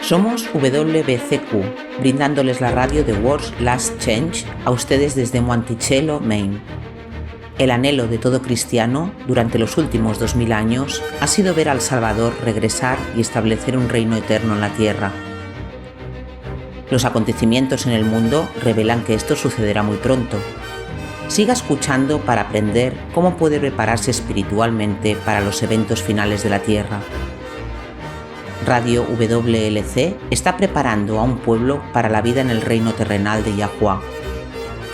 Somos WBCQ, brindándoles la radio de World's Last Change a ustedes desde Monticello, Maine. El anhelo de todo cristiano durante los últimos 2000 años ha sido ver al Salvador regresar y establecer un reino eterno en la tierra. Los acontecimientos en el mundo revelan que esto sucederá muy pronto. Siga escuchando para aprender cómo puede prepararse espiritualmente para los eventos finales de la tierra. Radio WLC está preparando a un pueblo para la vida en el reino terrenal de Yahuwah,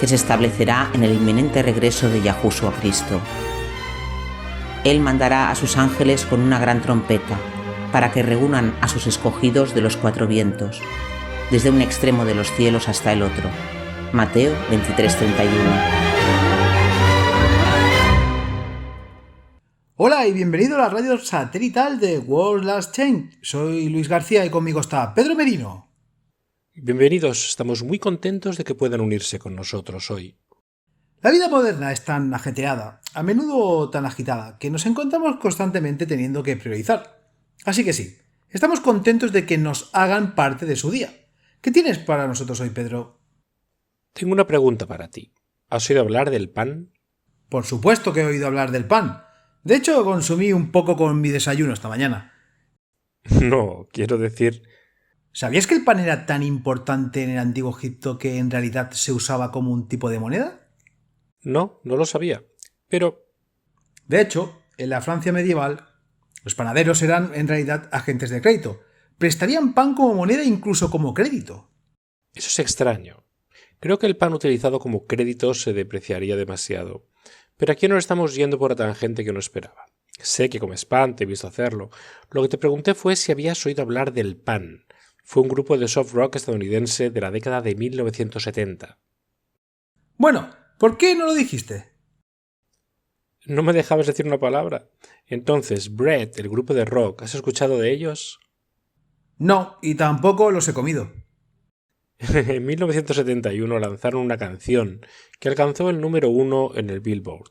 que se establecerá en el inminente regreso de Yahushua a Cristo. Él mandará a sus ángeles con una gran trompeta, para que reúnan a sus escogidos de los cuatro vientos, desde un extremo de los cielos hasta el otro. Mateo 23:31. Hola y bienvenido a la radio satelital de World's Last Change. Soy Luis García y conmigo está Pedro Merino. Bienvenidos, estamos muy contentos de que puedan unirse con nosotros hoy. La vida moderna es tan ajetreada, a menudo tan agitada, que nos encontramos constantemente teniendo que priorizar. Así que sí, estamos contentos de que nos hagan parte de su día. ¿Qué tienes para nosotros hoy, Pedro? Tengo una pregunta para ti. ¿Has oído hablar del pan? Por supuesto que he oído hablar del pan. De hecho, consumí un poco con mi desayuno esta mañana. No, quiero decir... ¿Sabías que el pan era tan importante en el antiguo Egipto que en realidad se usaba como un tipo de moneda? No, no lo sabía, pero... De hecho, en la Francia medieval, los panaderos eran en realidad agentes de crédito. Prestarían pan como moneda e incluso como crédito. Eso es extraño. Creo que el pan utilizado como crédito se depreciaría demasiado. Pero aquí nos estamos yendo por otra tangente que no esperaba. Sé que comes pan, te he visto hacerlo. Lo que te pregunté fue si habías oído hablar del pan. Fue un grupo de soft rock estadounidense de la década de 1970. Bueno, ¿por qué no lo dijiste? No me dejabas decir una palabra. Entonces, Bread, el grupo de rock, ¿has escuchado de ellos? No, y tampoco los he comido. En 1971 lanzaron una canción que alcanzó el número 1 en el Billboard.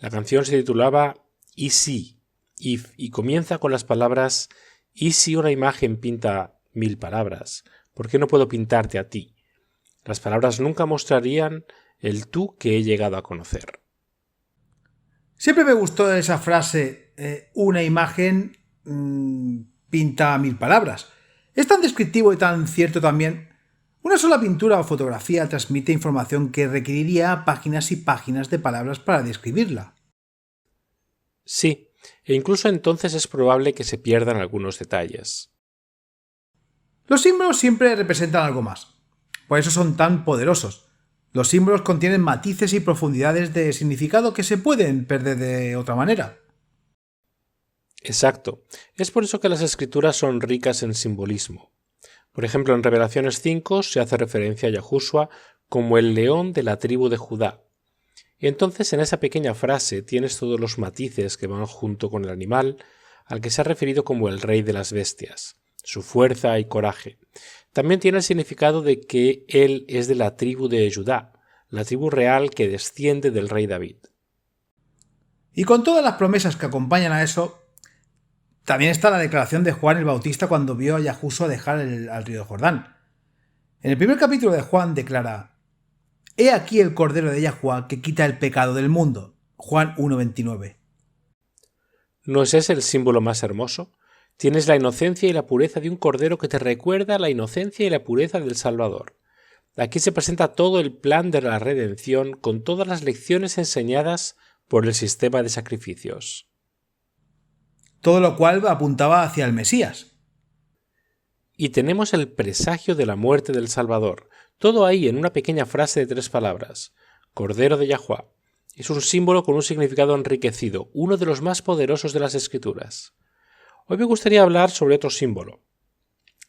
La canción se titulaba Easy, If, y comienza con las palabras «¿Y si una imagen pinta 1000 palabras? ¿Por qué no puedo pintarte a ti?» Las palabras nunca mostrarían el tú que he llegado a conocer. Siempre me gustó esa frase, una imagen pinta 1000 palabras. Es tan descriptivo y tan cierto también. Una sola pintura o fotografía transmite información que requeriría páginas y páginas de palabras para describirla. Sí, e incluso entonces es probable que se pierdan algunos detalles. Los símbolos siempre representan algo más. Por eso son tan poderosos. Los símbolos contienen matices y profundidades de significado que se pueden perder de otra manera. Exacto. Es por eso que las escrituras son ricas en simbolismo. Por ejemplo, en Revelaciones 5 se hace referencia a Yahushua como el león de la tribu de Judá. Y entonces en esa pequeña frase tienes todos los matices que van junto con el animal al que se ha referido como el rey de las bestias, su fuerza y coraje. También tiene el significado de que él es de la tribu de Judá, la tribu real que desciende del rey David. Y con todas las promesas que acompañan a eso, también está la declaración de Juan el Bautista cuando vio a Yahushua dejar al río Jordán. En el primer capítulo de Juan declara: «He aquí el Cordero de Yahuwah que quita el pecado del mundo». Juan 1:29. ¿No es ese el símbolo más hermoso? Tienes la inocencia y la pureza de un cordero que te recuerda la inocencia y la pureza del Salvador. Aquí se presenta todo el plan de la redención con todas las lecciones enseñadas por el sistema de sacrificios. Todo lo cual apuntaba hacia el Mesías. Y tenemos el presagio de la muerte del Salvador, todo ahí en una pequeña frase de 3 palabras. Cordero de Yahuwah. Es un símbolo con un significado enriquecido, uno de los más poderosos de las Escrituras. Hoy me gustaría hablar sobre otro símbolo.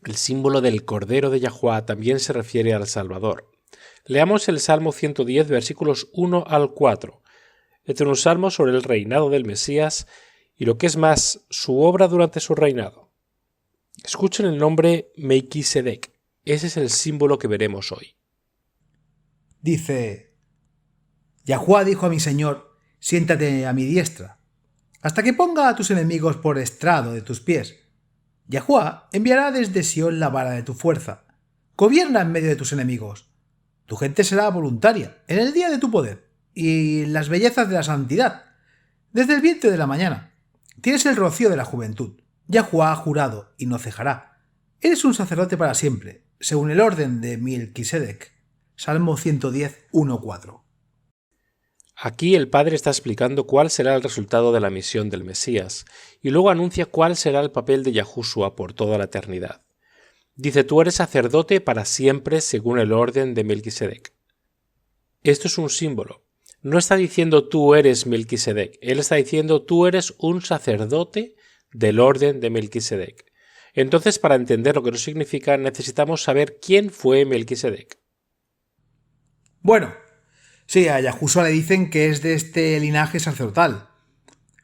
El símbolo del Cordero de Yahuwah también se refiere al Salvador. Leamos el Salmo 110, versículos 1 al 4. Este es un salmo sobre el reinado del Mesías y lo que es más, su obra durante su reinado. Escuchen el nombre Melquisedec. Ese es el símbolo que veremos hoy. dice: Yahuwá dijo a mi Señor: siéntate a mi diestra, hasta que ponga a tus enemigos por estrado de tus pies. Yahuwá enviará desde Sión la vara de tu fuerza. Gobierna en medio de tus enemigos. Tu gente será voluntaria en el día de tu poder y las bellezas de la santidad. Desde el vientre de la mañana tienes el rocío de la juventud. Yahuwá ha jurado y no cejará. Eres un sacerdote para siempre, según el orden de Melquisedec. Salmo 110, 1-4. Aquí el Padre está explicando cuál será el resultado de la misión del Mesías, y luego anuncia cuál será el papel de Yahushua por toda la eternidad. Dice: tú eres sacerdote para siempre según el orden de Melquisedec. Esto es un símbolo. No está diciendo tú eres Melquisedec, él está diciendo tú eres un sacerdote del orden de Melquisedec. Entonces, para entender lo que eso significa, necesitamos saber quién fue Melquisedec. Bueno, sí, a Yahushua le dicen que es de este linaje sacerdotal.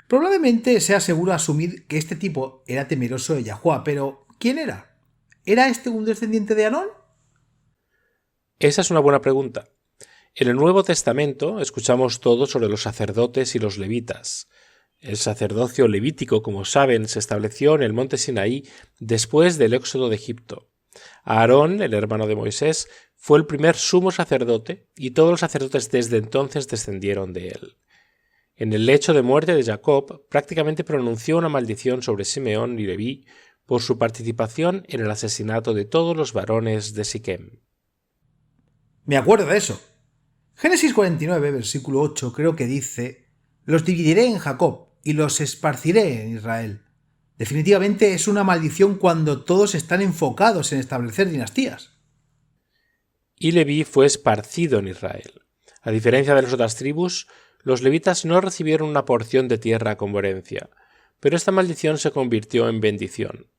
Probablemente sea seguro asumir que este tipo era temeroso de Yahuwá, pero ¿quién era? ¿Era este un descendiente de Aarón? Esa es una buena pregunta. En el Nuevo Testamento escuchamos todo sobre los sacerdotes y los levitas. El sacerdocio levítico, como saben, se estableció en el monte Sinaí después del éxodo de Egipto. Aarón, el hermano de Moisés, fue el primer sumo sacerdote y todos los sacerdotes desde entonces descendieron de él. En el lecho de muerte de Jacob, prácticamente pronunció una maldición sobre Simeón y Leví por su participación en el asesinato de todos los varones de Siquem. Me acuerdo de eso. Génesis 49, versículo 8, creo que dice: los dividiré en Jacob y los esparciré en Israel. Definitivamente es una maldición cuando todos están enfocados en establecer dinastías. Y Leví fue esparcido en Israel. A diferencia de las otras tribus, los levitas no recibieron una porción de tierra como herencia, pero esta maldición se convirtió en bendición.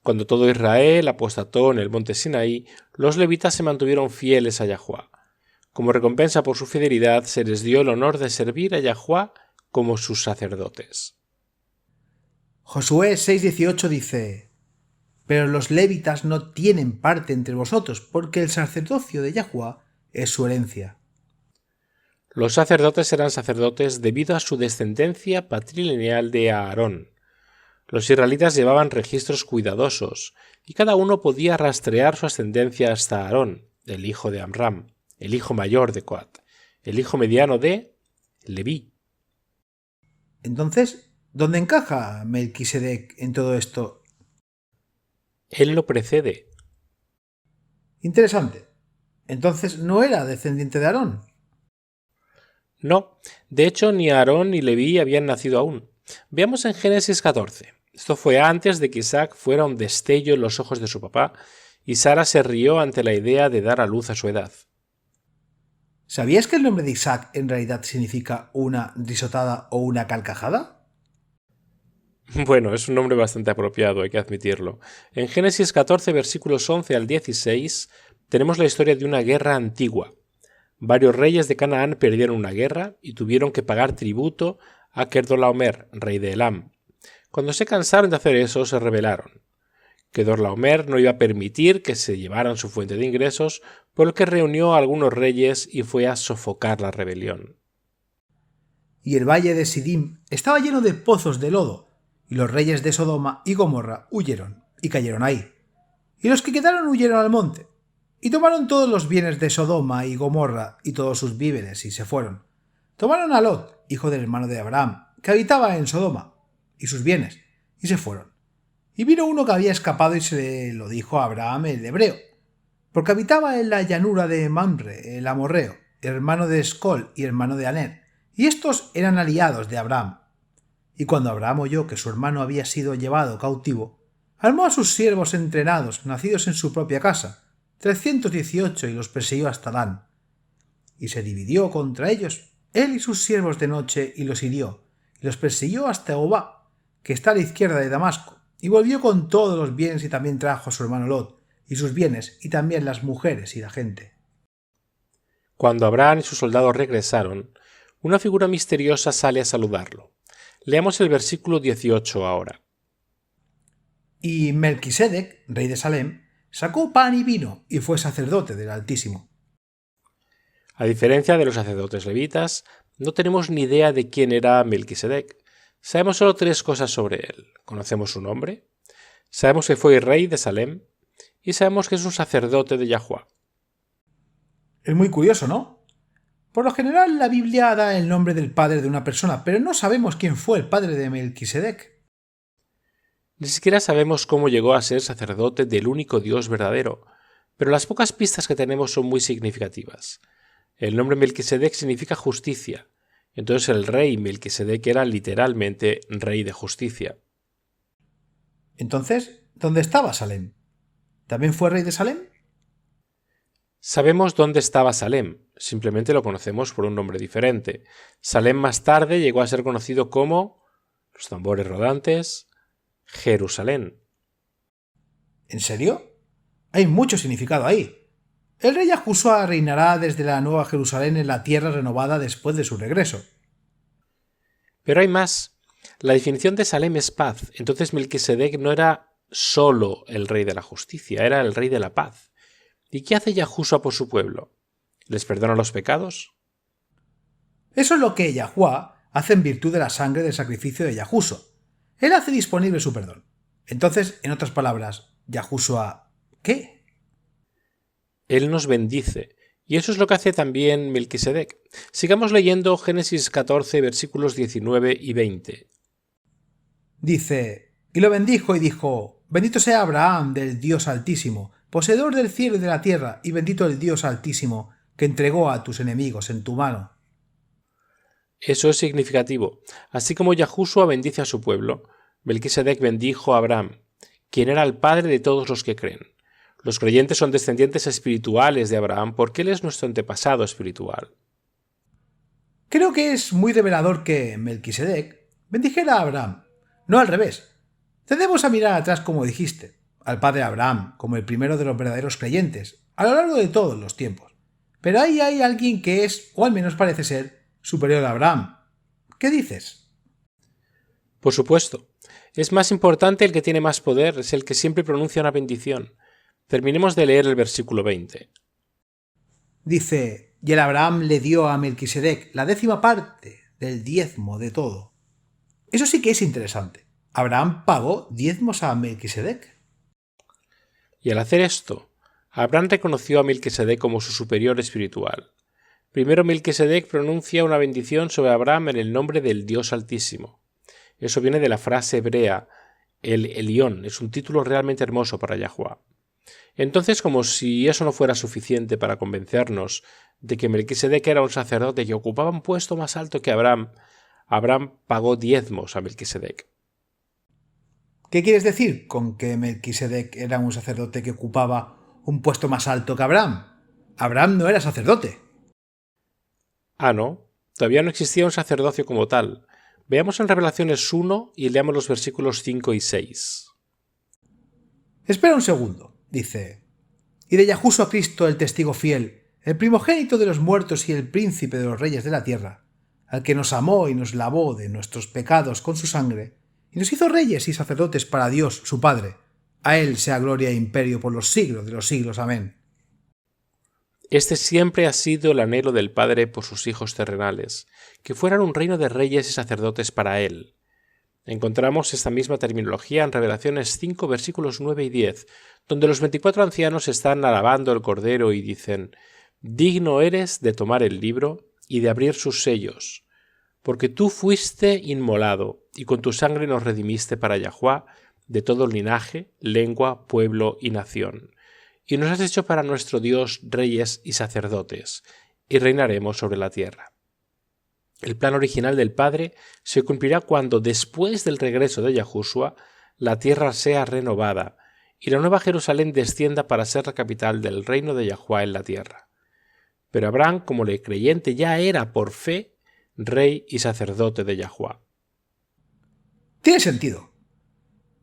Cuando todo Israel apostató en el monte Sinaí, los levitas se mantuvieron fieles a Yahuwá. Como recompensa por su fidelidad, se les dio el honor de servir a Yahuwá como sus sacerdotes. Josué 6:18 dice: pero los levitas no tienen parte entre vosotros, porque el sacerdocio de Yahuwá es su herencia. Los sacerdotes eran sacerdotes debido a su descendencia patrilineal de Aarón. Los israelitas llevaban registros cuidadosos, y cada uno podía rastrear su ascendencia hasta Aarón, el hijo de Amram, el hijo mayor de Coat, el hijo mediano de Leví. Entonces, ¿dónde encaja Melquisedec en todo esto? Él lo precede. Interesante. Entonces, ¿no era descendiente de Aarón? No, de hecho ni Aarón ni Leví habían nacido aún. Veamos en Génesis 14. Esto fue antes de que Isaac fuera un destello en los ojos de su papá, y Sara se rió ante la idea de dar a luz a su edad. ¿Sabías que el nombre de Isaac en realidad significa una risotada o una carcajada? Bueno, es un nombre bastante apropiado, hay que admitirlo. En Génesis 14, versículos 11 al 16, tenemos la historia de una guerra antigua. Varios reyes de Canaán perdieron una guerra y tuvieron que pagar tributo a Kedorlaomer, rey de Elam. Cuando se cansaron de hacer eso, se rebelaron. Kedorlaomer no iba a permitir que se llevaran su fuente de ingresos, por lo que reunió a algunos reyes y fue a sofocar la rebelión. Y el valle de Sidim estaba lleno de pozos de lodo, y los reyes de Sodoma y Gomorra huyeron y cayeron ahí. Y los que quedaron huyeron al monte, y tomaron todos los bienes de Sodoma y Gomorra y todos sus víveres y se fueron. Tomaron a Lot, hijo del hermano de Abraham, que habitaba en Sodoma, y sus bienes, y se fueron. Y vino uno que había escapado y se lo dijo a Abraham el hebreo, porque habitaba en la llanura de Mamre, el amorreo, hermano de Escol y hermano de Aner, y estos eran aliados de Abraham. Y cuando Abraham oyó que su hermano había sido llevado cautivo, armó a sus siervos entrenados, nacidos en su propia casa, 318, y los persiguió hasta Dan. Y se dividió contra ellos, él y sus siervos de noche, y los hirió, y los persiguió hasta Obá, que está a la izquierda de Damasco, y volvió con todos los bienes y también trajo a su hermano Lot, y sus bienes, y también las mujeres y la gente. Cuando Abraham y sus soldados regresaron, una figura misteriosa sale a saludarlo. Leamos el versículo 18 ahora. Y Melquisedec, rey de Salem, sacó pan y vino y fue sacerdote del Altísimo. A diferencia de los sacerdotes levitas, no tenemos ni idea de quién era Melquisedec. Sabemos solo 3 cosas sobre él. Conocemos su nombre, sabemos que fue rey de Salem y sabemos que es un sacerdote de Yahuwah. Es muy curioso, ¿no? Por lo general la Biblia da el nombre del padre de una persona, pero no sabemos quién fue el padre de Melquisedec. Ni siquiera sabemos cómo llegó a ser sacerdote del único Dios verdadero, pero las pocas pistas que tenemos son muy significativas. El nombre Melquisedec significa justicia, entonces el rey Melquisedec era literalmente rey de justicia. Entonces, ¿dónde estaba Salem? ¿También fue rey de Salem? Sabemos dónde estaba Salem, simplemente lo conocemos por un nombre diferente. Salem más tarde llegó a ser conocido como, los tambores rodantes, Jerusalén. ¿En serio? Hay mucho significado ahí. El rey Yahushua reinará desde la Nueva Jerusalén en la tierra renovada después de su regreso. Pero hay más. La definición de Salem es paz. Entonces Melquisedec no era solo el rey de la justicia, era el rey de la paz. ¿Y qué hace Yahushua por su pueblo? ¿Les perdona los pecados? Eso es lo que Yahuwah hace en virtud de la sangre del sacrificio de Yahushua. Él hace disponible su perdón. Entonces, en otras palabras, Yahushua, ¿qué? Él nos bendice. Y eso es lo que hace también Melquisedec. Sigamos leyendo Génesis 14, versículos 19 y 20. Dice, y lo bendijo y dijo, bendito sea Abraham del Dios Altísimo, poseedor del cielo y de la tierra, y bendito el Dios Altísimo, que entregó a tus enemigos en tu mano. Eso es significativo. Así como Yahushua bendice a su pueblo, Melquisedec bendijo a Abraham, quien era el padre de todos los que creen. Los creyentes son descendientes espirituales de Abraham porque él es nuestro antepasado espiritual. Creo que es muy revelador que Melquisedec bendijera a Abraham, no al revés. Tendemos a mirar atrás como dijiste, al padre Abraham como el primero de los verdaderos creyentes, a lo largo de todos los tiempos. Pero ahí hay alguien que es, o al menos parece ser, superior a Abraham. ¿Qué dices? Por supuesto. Es más importante el que tiene más poder, es el que siempre pronuncia una bendición. Terminemos de leer el versículo 20. Dice, y el Abraham le dio a Melquisedec la 10ª parte del diezmo de todo. Eso sí que es interesante. Abraham pagó diezmos a Melquisedec. Y al hacer esto, Abraham reconoció a Melquisedec como su superior espiritual. Primero Melquisedec pronuncia una bendición sobre Abraham en el nombre del Dios Altísimo. Eso viene de la frase hebrea, el Elión, es un título realmente hermoso para Yahuwah. Entonces, como si eso no fuera suficiente para convencernos de que Melquisedec era un sacerdote que ocupaba un puesto más alto que Abraham, Abraham pagó diezmos a Melquisedec. ¿Qué quieres decir con que Melquisedec era un sacerdote que ocupaba un puesto más alto que Abraham? Abraham no era sacerdote. Ah, ¿no? Todavía no existía un sacerdocio como tal. Veamos en Revelaciones 1 y leamos los versículos 5 y 6. Espera un segundo, dice. Y de Yahushua Cristo, el testigo fiel, el primogénito de los muertos y el príncipe de los reyes de la tierra, al que nos amó y nos lavó de nuestros pecados con su sangre, y nos hizo reyes y sacerdotes para Dios, su Padre. A él sea gloria e imperio por los siglos de los siglos. Amén. Este siempre ha sido el anhelo del Padre por sus hijos terrenales, que fueran un reino de reyes y sacerdotes para él. Encontramos esta misma terminología en Revelaciones 5, versículos 9 y 10, donde los 24 ancianos están alabando al Cordero y dicen: «Digno eres de tomar el libro y de abrir sus sellos, porque tú fuiste inmolado, y con tu sangre nos redimiste para Yahuwah de todo linaje, lengua, pueblo y nación. Y nos has hecho para nuestro Dios reyes y sacerdotes, y reinaremos sobre la tierra». El plan original del Padre se cumplirá cuando, después del regreso de Yahushua, la tierra sea renovada y la nueva Jerusalén descienda para ser la capital del reino de Yahuwah en la tierra. Pero Abraham, como el creyente, ya era por fe rey y sacerdote de Yahuwah. Tiene sentido.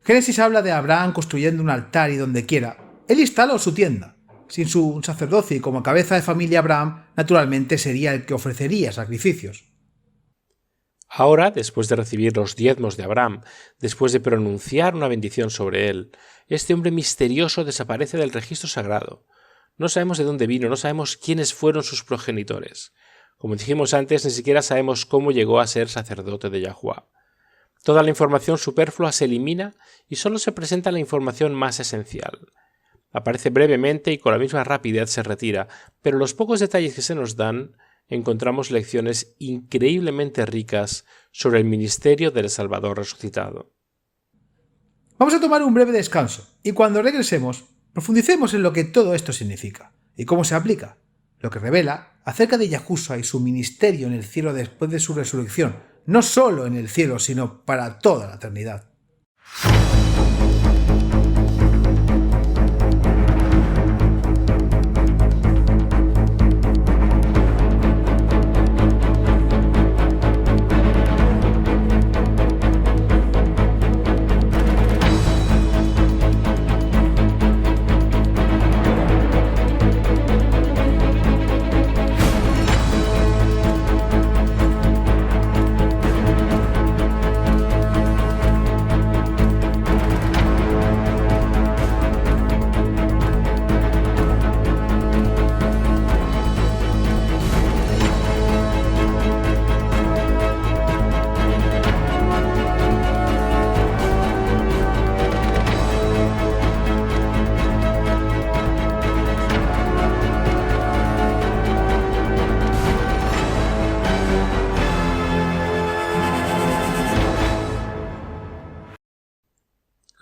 Génesis habla de Abraham construyendo un altar y donde quiera. Él instaló su tienda. Sin su sacerdocio y como cabeza de familia, Abraham naturalmente sería el que ofrecería sacrificios. Ahora, después de recibir los diezmos de Abraham, después de pronunciar una bendición sobre él, este hombre misterioso desaparece del registro sagrado. No sabemos de dónde vino, no sabemos quiénes fueron sus progenitores. Como dijimos antes, ni siquiera sabemos cómo llegó a ser sacerdote de Yahuwah. Toda la información superflua se elimina y solo se presenta la información más esencial. Aparece brevemente y con la misma rapidez se retira, pero los pocos detalles que se nos dan encontramos lecciones increíblemente ricas sobre el ministerio del Salvador resucitado. Vamos a tomar un breve descanso y cuando regresemos profundicemos en lo que todo esto significa y cómo se aplica, lo que revela acerca de Yahushua y su ministerio en el cielo después de su resurrección, no solo en el cielo, sino para toda la eternidad.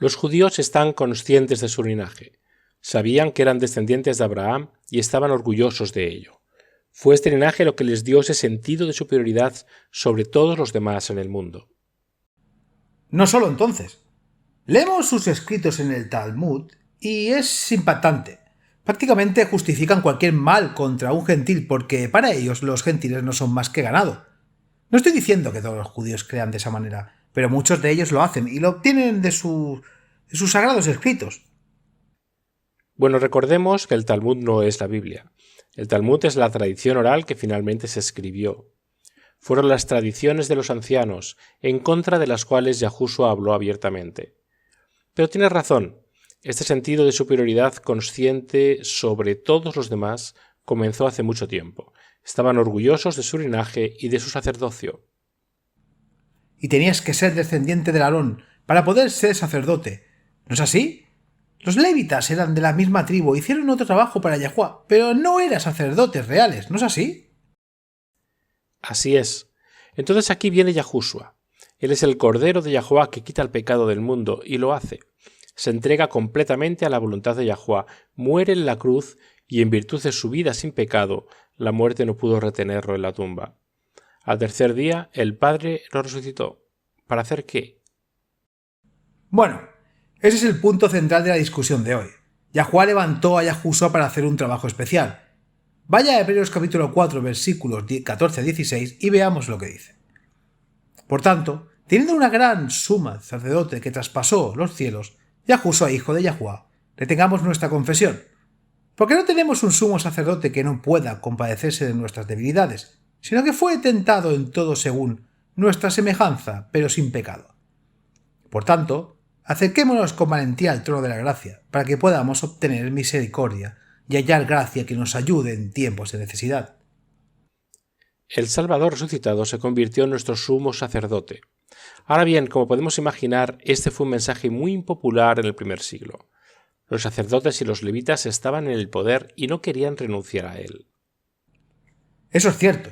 Los judíos están conscientes de su linaje. Sabían que eran descendientes de Abraham y estaban orgullosos de ello. Fue este linaje lo que les dio ese sentido de superioridad sobre todos los demás en el mundo. No solo entonces. Leemos sus escritos en el Talmud y es impactante. Prácticamente justifican cualquier mal contra un gentil porque para ellos los gentiles no son más que ganado. No estoy diciendo que todos los judíos crean de esa manera, pero muchos de ellos lo hacen y lo obtienen de sus sagrados escritos. Bueno, recordemos que el Talmud no es la Biblia. El Talmud es la tradición oral que finalmente se escribió. Fueron las tradiciones de los ancianos, en contra de las cuales Yahushua habló abiertamente. Pero tienes razón, este sentido de superioridad consciente sobre todos los demás comenzó hace mucho tiempo. Estaban orgullosos de su linaje y de su sacerdocio. Y tenías que ser descendiente de Aarón para poder ser sacerdote. ¿No es así? Los levitas eran de la misma tribu, hicieron otro trabajo para Yahuwah, pero no eran sacerdotes reales, ¿no es así? Así es. Entonces aquí viene Yahushua. Él es el Cordero de Yahuwah que quita el pecado del mundo, y lo hace. Se entrega completamente a la voluntad de Yahuwah, muere en la cruz, y en virtud de su vida sin pecado, la muerte no pudo retenerlo en la tumba. Al tercer día, el Padre lo resucitó. ¿Para hacer qué? Bueno, ese es el punto central de la discusión de hoy. Yahuwah levantó a Yahushua para hacer un trabajo especial. Vaya a Hebreos capítulo 4, versículos 14 a 16 y veamos lo que dice. Por tanto, teniendo una gran suma sacerdote que traspasó los cielos, Yahushua, hijo de Yahuwah, retengamos nuestra confesión. Porque no tenemos un sumo sacerdote que no pueda compadecerse de nuestras debilidades, sino que fue tentado en todo según nuestra semejanza, pero sin pecado. Por tanto, acerquémonos con valentía al trono de la gracia, para que podamos obtener misericordia y hallar gracia que nos ayude en tiempos de necesidad. El Salvador resucitado se convirtió en nuestro sumo sacerdote. Ahora bien, como podemos imaginar, este fue un mensaje muy impopular en el primer siglo. Los sacerdotes y los levitas estaban en el poder y no querían renunciar a él. Eso es cierto.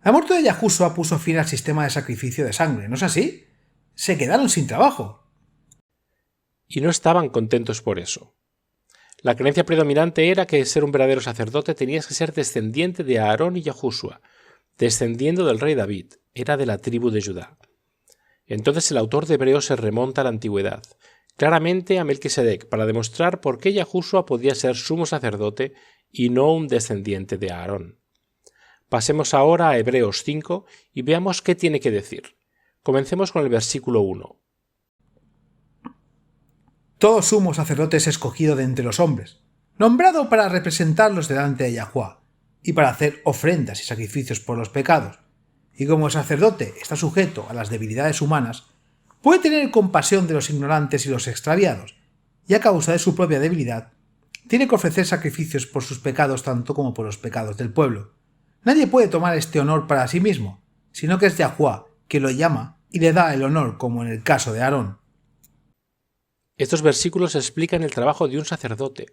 La muerte de Yahushua puso fin al sistema de sacrificio de sangre, ¿no es así? Se quedaron sin trabajo. Y no estaban contentos por eso. La creencia predominante era que ser un verdadero sacerdote tenías que ser descendiente de Aarón y Yahushua, descendiendo del rey David, era de la tribu de Judá. Entonces el autor de Hebreos se remonta a la antigüedad, claramente a Melquisedec, para demostrar por qué Yahushua podía ser sumo sacerdote y no un descendiente de Aarón. Pasemos ahora a Hebreos 5 y veamos qué tiene que decir. Comencemos con el versículo 1. Todo sumo sacerdote es escogido de entre los hombres, nombrado para representarlos delante de Yahuwah, y para hacer ofrendas y sacrificios por los pecados, y como el sacerdote está sujeto a las debilidades humanas, puede tener compasión de los ignorantes y los extraviados, y a causa de su propia debilidad, tiene que ofrecer sacrificios por sus pecados tanto como por los pecados del pueblo. Nadie puede tomar este honor para sí mismo, sino que es Yahuwah quien lo llama y le da el honor, como en el caso de Aarón. Estos versículos explican el trabajo de un sacerdote.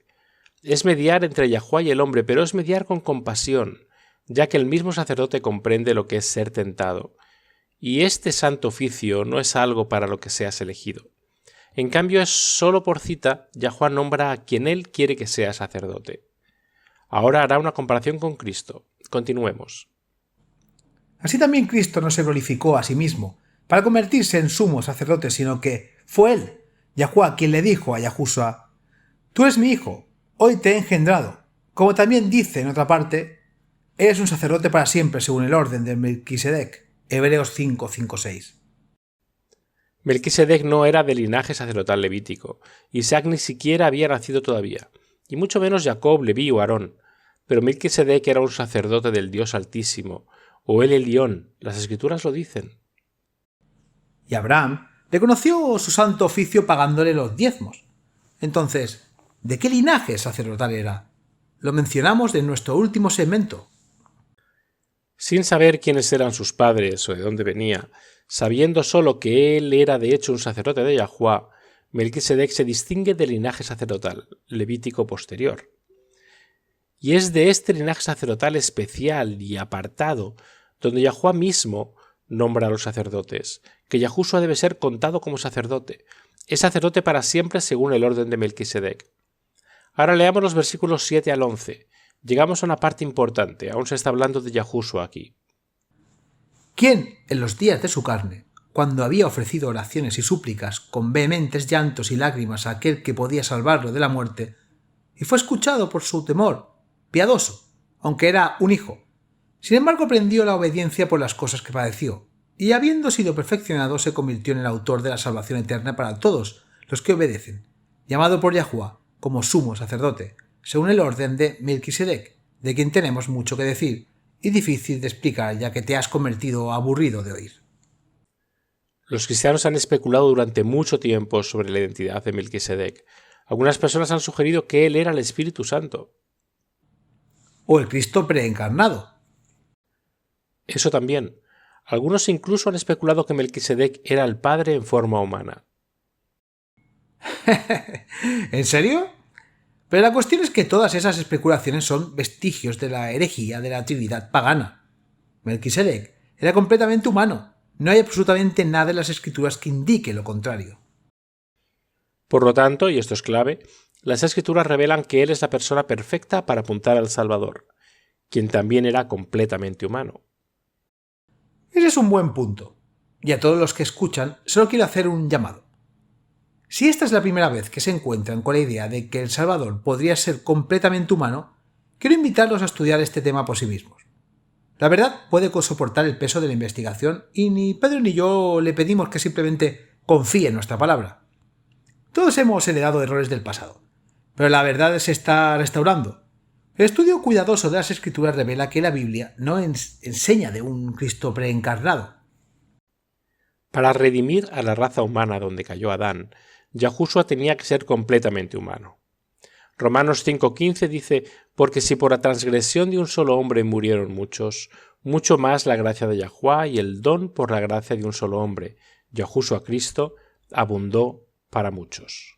Es mediar entre Yahuwah y el hombre, pero es mediar con compasión, ya que el mismo sacerdote comprende lo que es ser tentado. Y este santo oficio no es algo para lo que seas elegido. En cambio, es solo por cita, Yahuwah nombra a quien él quiere que sea sacerdote. Ahora hará una comparación con Cristo. Continuemos. Así también Cristo no se glorificó a sí mismo para convertirse en sumo sacerdote, sino que fue él, Yahuwah, quien le dijo a Yahushua: «Tú eres mi hijo, hoy te he engendrado». Como también dice en otra parte: «Eres un sacerdote para siempre según el orden de Melquisedec». Hebreos 5:5-6. Melquisedec no era del linaje sacerdotal levítico. Isaac ni siquiera había nacido todavía, y mucho menos Jacob, Leví o Aarón. Pero Melquisedec era un sacerdote del Dios Altísimo, o el Elión, las Escrituras lo dicen. Y Abraham reconoció su santo oficio pagándole los diezmos. Entonces, ¿de qué linaje sacerdotal era? Lo mencionamos en nuestro último segmento. Sin saber quiénes eran sus padres o de dónde venía, sabiendo solo que él era de hecho un sacerdote de Yahuwah, Melquisedec se distingue del linaje sacerdotal, levítico posterior. Y es de este linaje sacerdotal especial y apartado donde Yahuwah mismo nombra a los sacerdotes, que Yahushua debe ser contado como sacerdote. Es sacerdote para siempre según el orden de Melquisedec. Ahora leamos los versículos 7 al 11. Llegamos a una parte importante, aún se está hablando de Yahushua aquí. ¿Quién, en los días de su carne, cuando había ofrecido oraciones y súplicas con vehementes llantos y lágrimas a aquel que podía salvarlo de la muerte, y fue escuchado por su temor, piadoso, aunque era un hijo? Sin embargo, aprendió la obediencia por las cosas que padeció, y habiendo sido perfeccionado se convirtió en el autor de la salvación eterna para todos los que obedecen, llamado por Yahuwah como sumo sacerdote, según el orden de Melquisedec, de quien tenemos mucho que decir y difícil de explicar ya que te has convertido aburrido de oír. Los cristianos han especulado durante mucho tiempo sobre la identidad de Melquisedec. Algunas personas han sugerido que él era el Espíritu Santo. O el Cristo preencarnado. Eso también. Algunos incluso han especulado que Melquisedec era el Padre en forma humana. ¿En serio? Pero la cuestión es que todas esas especulaciones son vestigios de la herejía de la Trinidad pagana. Melquisedec era completamente humano. No hay absolutamente nada en las Escrituras que indique lo contrario. Por lo tanto, y esto es clave, las Escrituras revelan que él es la persona perfecta para apuntar al Salvador, quien también era completamente humano. Ese es un buen punto. Y a todos los que escuchan, solo quiero hacer un llamado. Si esta es la primera vez que se encuentran con la idea de que el Salvador podría ser completamente humano, quiero invitarlos a estudiar este tema por sí mismos. La verdad puede soportar el peso de la investigación y ni Pedro ni yo le pedimos que simplemente confíe en nuestra palabra. Todos hemos heredado errores del pasado, pero la verdad se está restaurando. El estudio cuidadoso de las Escrituras revela que la Biblia no enseña de un Cristo preencarnado. Para redimir a la raza humana donde cayó Adán, Yahushua tenía que ser completamente humano. Romanos 5:15 dice: «Porque si por la transgresión de un solo hombre murieron muchos, mucho más la gracia de Yahuwah y el don por la gracia de un solo hombre, Yahushua Cristo, abundó para muchos».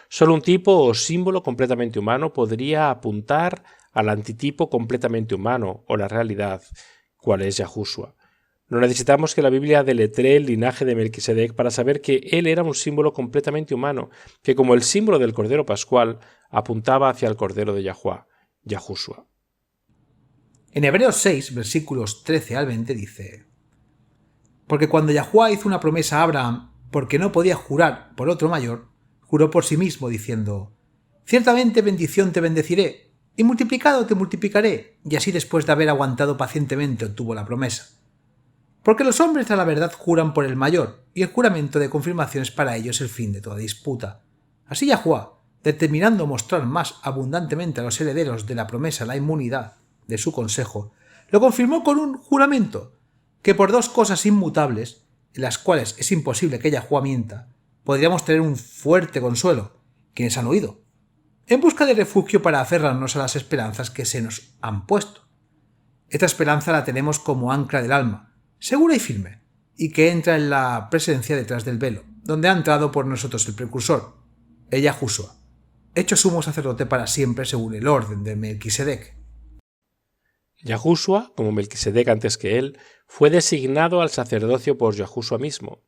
Solo un tipo o símbolo completamente humano podría apuntar al antitipo completamente humano o la realidad, cual es Yahushua. No necesitamos que la Biblia deletree el linaje de Melquisedec para saber que él era un símbolo completamente humano, que como el símbolo del Cordero Pascual apuntaba hacia el Cordero de Yahuwah, Yahushua. En Hebreos 6, versículos 13 al 20 dice: «Porque cuando Yahuwah hizo una promesa a Abraham, porque no podía jurar por otro mayor, juró por sí mismo, diciendo: Ciertamente bendición te bendeciré, y multiplicado te multiplicaré, y así después de haber aguantado pacientemente obtuvo la promesa. Porque los hombres a la verdad juran por el mayor, y el juramento de confirmación es para ellos el fin de toda disputa. Así Yahuwah, determinando mostrar más abundantemente a los herederos de la promesa la inmunidad de su consejo, lo confirmó con un juramento, que por dos cosas inmutables, en las cuales es imposible que Yahuwah mienta, podríamos tener un fuerte consuelo, quienes han oído. en busca de refugio para aferrarnos a las esperanzas que se nos han puesto. Esta esperanza la tenemos como ancla del alma, segura y firme, y que entra en la presencia detrás del velo, donde ha entrado por nosotros el precursor, el Yahushua, hecho sumo sacerdote para siempre según el orden de Melquisedec. Yahushua, como Melquisedec antes que él, fue designado al sacerdocio por Yahushua mismo.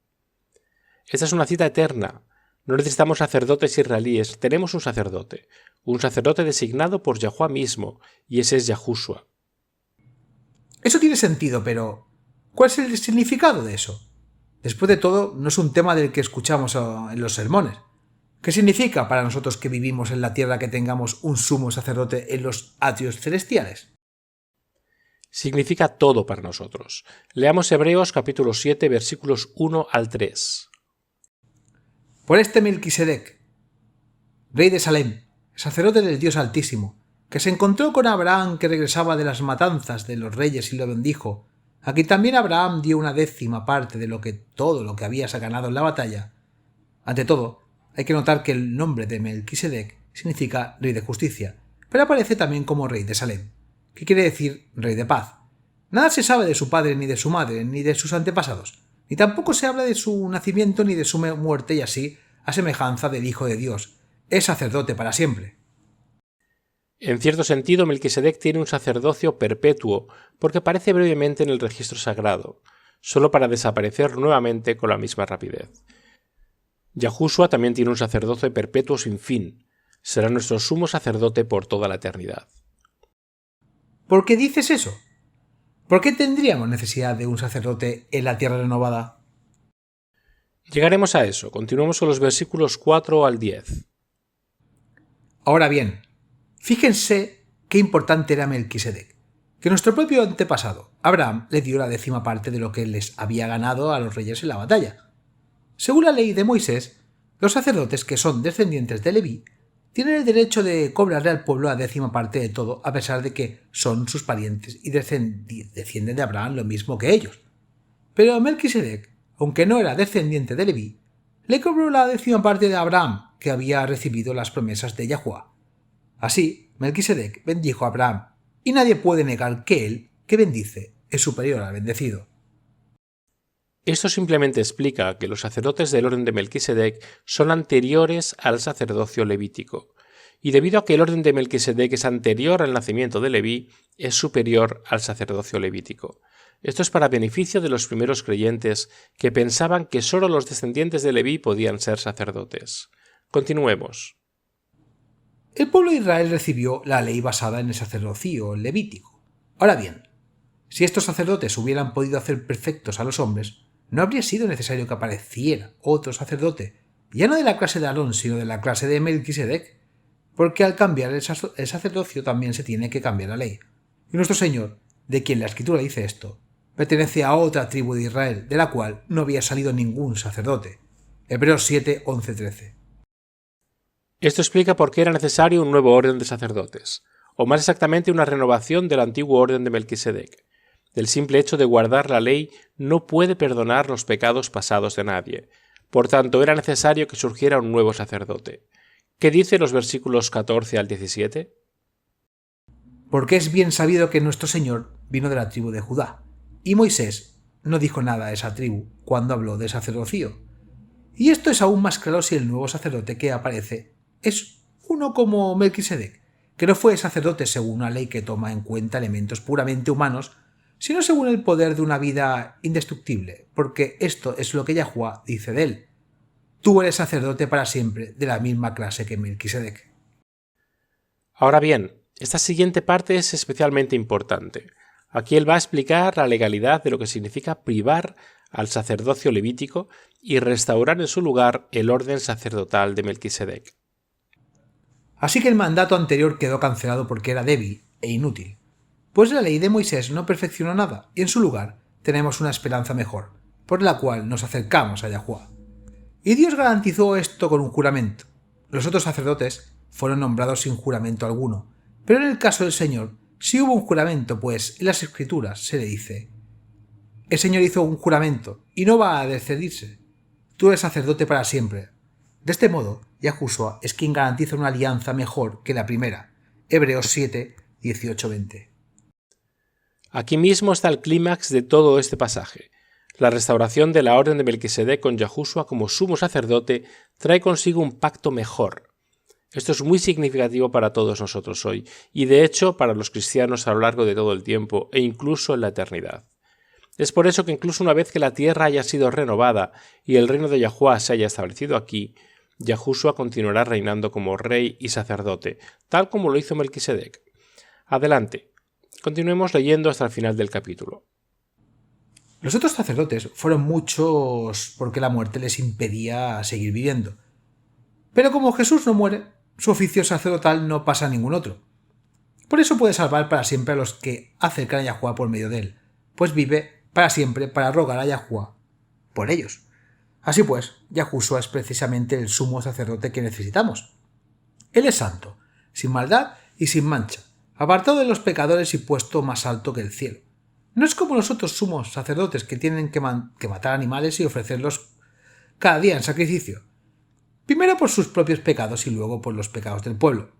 Esta es una cita eterna. No necesitamos sacerdotes israelíes, tenemos un sacerdote designado por Yahuwah mismo, y ese es Yahushua. Eso tiene sentido, pero ¿cuál es el significado de eso? Después de todo, no es un tema del que escuchamos en los sermones. ¿Qué significa para nosotros que vivimos en la tierra que tengamos un sumo sacerdote en los atrios celestiales? Significa todo para nosotros. Leamos Hebreos capítulo 7, versículos 1 al 3. Por este Melquisedec, rey de Salem, sacerdote del Dios Altísimo, que se encontró con Abraham que regresaba de las matanzas de los reyes y lo bendijo, a quien también Abraham dio una 10ª parte de todo lo que habías ganado en la batalla. Ante todo, hay que notar que el nombre de Melquisedec significa rey de justicia, pero aparece también como rey de Salem, que quiere decir rey de paz. Nada se sabe de su padre ni de su madre, ni de sus antepasados, ni tampoco se habla de su nacimiento ni de su muerte, y así, a semejanza del Hijo de Dios, es sacerdote para siempre. En cierto sentido, Melquisedec tiene un sacerdocio perpetuo, porque aparece brevemente en el registro sagrado, solo para desaparecer nuevamente con la misma rapidez. Yahushua también tiene un sacerdocio perpetuo sin fin, será nuestro sumo sacerdote por toda la eternidad. ¿Por qué dices eso? ¿Por qué tendríamos necesidad de un sacerdote en la tierra renovada? Llegaremos a eso. Continuamos con los versículos 4 al 10. Ahora bien, fíjense qué importante era Melquisedec, que nuestro propio antepasado, Abraham, le dio la 10ª parte de lo que les había ganado a los reyes en la batalla. Según la ley de Moisés, los sacerdotes que son descendientes de Leví tienen el derecho de cobrarle al pueblo la 10ª parte de todo, a pesar de que son sus parientes y descienden de Abraham lo mismo que ellos. Pero Melquisedec, aunque no era descendiente de Leví, le cobró la 10ª parte de Abraham, que había recibido las promesas de Yahuwah. Así, Melquisedec bendijo a Abraham, y nadie puede negar que él, que bendice, es superior al bendecido. Esto simplemente explica que los sacerdotes del orden de Melquisedec son anteriores al sacerdocio levítico, y debido a que el orden de Melquisedec es anterior al nacimiento de Leví, es superior al sacerdocio levítico. Esto es para beneficio de los primeros creyentes que pensaban que solo los descendientes de Leví podían ser sacerdotes. Continuemos. El pueblo de Israel recibió la ley basada en el sacerdocio levítico. Ahora bien, si estos sacerdotes hubieran podido hacer perfectos a los hombres, no habría sido necesario que apareciera otro sacerdote, ya no de la clase de Aarón, sino de la clase de Melquisedec, porque al cambiar el sacerdocio también se tiene que cambiar la ley. Y nuestro Señor, de quien la Escritura dice esto, pertenece a otra tribu de Israel, de la cual no había salido ningún sacerdote. Hebreos 7, 11, 13. Esto explica por qué era necesario un nuevo orden de sacerdotes, o más exactamente una renovación del antiguo orden de Melquisedec. El simple hecho de guardar la ley no puede perdonar los pecados pasados de nadie. Por tanto, era necesario que surgiera un nuevo sacerdote. ¿Qué dice los versículos 14 al 17? Porque es bien sabido que nuestro Señor vino de la tribu de Judá, y Moisés no dijo nada a esa tribu cuando habló de sacerdocio. Y esto es aún más claro si el nuevo sacerdote que aparece es uno como Melquisedec, que no fue sacerdote según una ley que toma en cuenta elementos puramente humanos, sino según el poder de una vida indestructible, porque esto es lo que Yahuwah dice de él. Tú eres sacerdote para siempre, de la misma clase que Melquisedec. Ahora bien, esta siguiente parte es especialmente importante. Aquí él va a explicar la legalidad de lo que significa privar al sacerdocio levítico y restaurar en su lugar el orden sacerdotal de Melquisedec. Así que el mandato anterior quedó cancelado porque era débil e inútil, pues la ley de Moisés no perfeccionó nada, y en su lugar tenemos una esperanza mejor, por la cual nos acercamos a Yahuwah. Y Dios garantizó esto con un juramento. Los otros sacerdotes fueron nombrados sin juramento alguno, pero en el caso del Señor sí hubo un juramento, pues en las Escrituras se le dice: el Señor hizo un juramento y no va a descedirse. Tú eres sacerdote para siempre. De este modo, Yahushua es quien garantiza una alianza mejor que la primera. Hebreos 7, 18-20. Aquí mismo está el clímax de todo este pasaje. La restauración de la orden de Melquisedec con Yahushua como sumo sacerdote trae consigo un pacto mejor. Esto es muy significativo para todos nosotros hoy, y de hecho para los cristianos a lo largo de todo el tiempo e incluso en la eternidad. Es por eso que incluso una vez que la tierra haya sido renovada y el reino de Yahuwah se haya establecido aquí, Yahushua continuará reinando como rey y sacerdote, tal como lo hizo Melquisedec. Adelante, continuemos leyendo hasta el final del capítulo. Los otros sacerdotes fueron muchos porque la muerte les impedía seguir viviendo. Pero como Jesús no muere, su oficio sacerdotal no pasa a ningún otro. Por eso puede salvar para siempre a los que acercan a Yahuwah por medio de él, pues vive para siempre para rogar a Yahuwah por ellos. Así pues, Yahushua es precisamente el sumo sacerdote que necesitamos. Él es santo, sin maldad y sin mancha, apartado de los pecadores y puesto más alto que el cielo. No es como los otros sumos sacerdotes que tienen que matar animales y ofrecerlos cada día en sacrificio, primero por sus propios pecados y luego por los pecados del pueblo.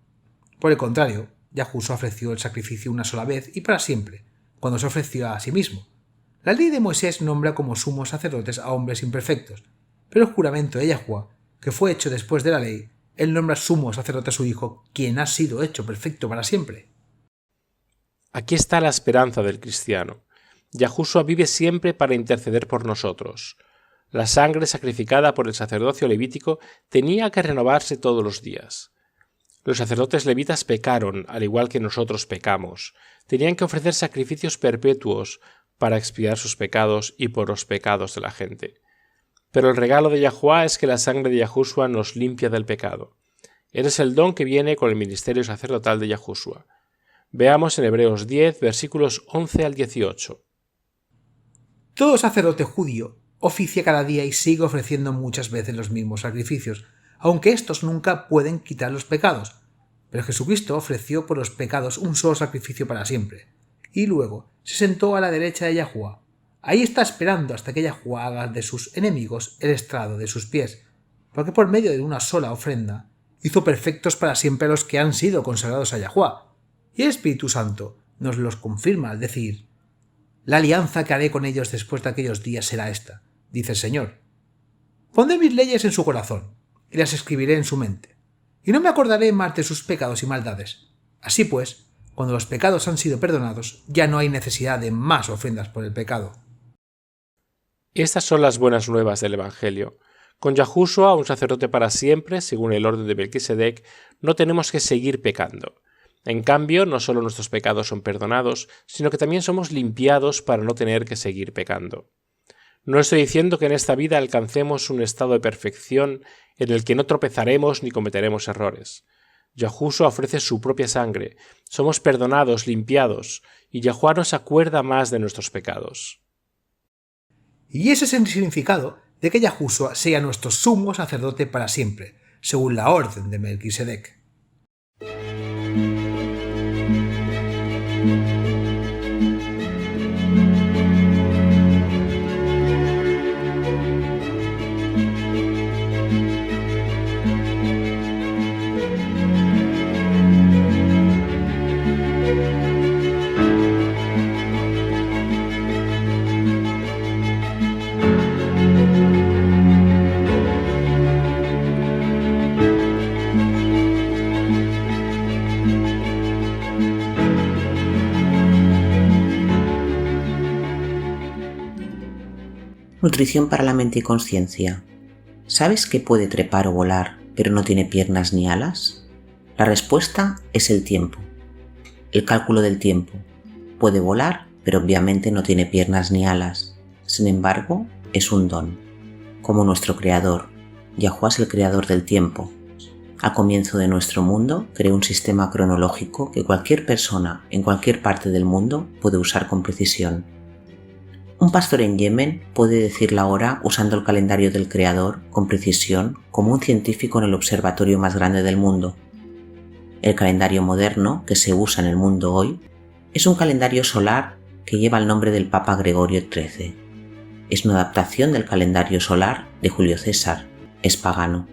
Por el contrario, Yahushua ofreció el sacrificio una sola vez y para siempre, cuando se ofreció a sí mismo. La ley de Moisés nombra como sumos sacerdotes a hombres imperfectos, pero el juramento de Yahuwah, que fue hecho después de la ley, él nombra sumo sacerdote a su Hijo, quien ha sido hecho perfecto para siempre. Aquí está la esperanza del cristiano. Yahushua vive siempre para interceder por nosotros. La sangre sacrificada por el sacerdocio levítico tenía que renovarse todos los días. Los sacerdotes levitas pecaron, al igual que nosotros pecamos. Tenían que ofrecer sacrificios perpetuos para expiar sus pecados y por los pecados de la gente. Pero el regalo de Yahuwah es que la sangre de Yahushua nos limpia del pecado. Ese es el don que viene con el ministerio sacerdotal de Yahushua. Veamos en Hebreos 10, versículos 11 al 18. Todo sacerdote judío oficia cada día y sigue ofreciendo muchas veces los mismos sacrificios, aunque estos nunca pueden quitar los pecados. Pero Jesucristo ofreció por los pecados un solo sacrificio para siempre, y luego se sentó a la derecha de Yahuwah. Ahí está esperando hasta que Yahuwah haga de sus enemigos el estrado de sus pies, porque por medio de una sola ofrenda hizo perfectos para siempre a los que han sido consagrados a Yahuwah. Y el Espíritu Santo nos los confirma al decir: «La alianza que haré con ellos después de aquellos días será esta», dice el Señor. «Pondré mis leyes en su corazón, y las escribiré en su mente, y no me acordaré más de sus pecados y maldades. Así pues, cuando los pecados han sido perdonados, ya no hay necesidad de más ofrendas por el pecado». Estas son las buenas nuevas del Evangelio. Con Yahushua, un sacerdote para siempre, según el orden de Melquisedec, no tenemos que seguir pecando. En cambio, no solo nuestros pecados son perdonados, sino que también somos limpiados para no tener que seguir pecando. No estoy diciendo que en esta vida alcancemos un estado de perfección en el que no tropezaremos ni cometeremos errores. Yahushua ofrece su propia sangre, somos perdonados, limpiados, y Yahuwah no se acuerda más de nuestros pecados. Y ese es el significado de que Yahushua sea nuestro sumo sacerdote para siempre, según la orden de Melquisedec. Nutrición para la mente y conciencia. ¿Sabes que puede trepar o volar, pero no tiene piernas ni alas? La respuesta es el tiempo. El cálculo del tiempo. Puede volar, pero obviamente no tiene piernas ni alas. Sin embargo, es un don. Como nuestro creador. Yahuwah es el creador del tiempo. Al comienzo de nuestro mundo, creó un sistema cronológico que cualquier persona en cualquier parte del mundo puede usar con precisión. Un pastor en Yemen puede decir la hora usando el calendario del Creador con precisión como un científico en el observatorio más grande del mundo. El calendario moderno que se usa en el mundo hoy es un calendario solar que lleva el nombre del Papa Gregorio XIII. Es una adaptación del calendario solar de Julio César, es pagano.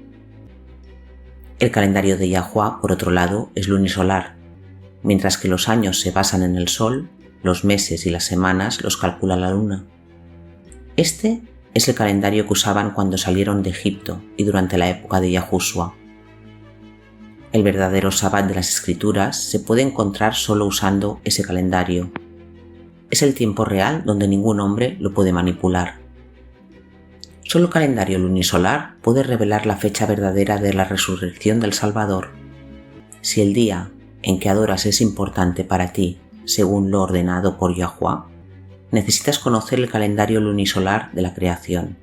El calendario de Yahuwah, por otro lado, es lunisolar. Mientras que los años se basan en el sol, los meses y las semanas los calcula la luna. Este es el calendario que usaban cuando salieron de Egipto y durante la época de Yahushua. El verdadero Sabbat de las Escrituras se puede encontrar solo usando ese calendario. Es el tiempo real donde ningún hombre lo puede manipular. Solo el calendario lunisolar puede revelar la fecha verdadera de la resurrección del Salvador. Si el día en que adoras es importante para ti, según lo ordenado por Yahuwah, necesitas conocer el calendario lunisolar de la creación.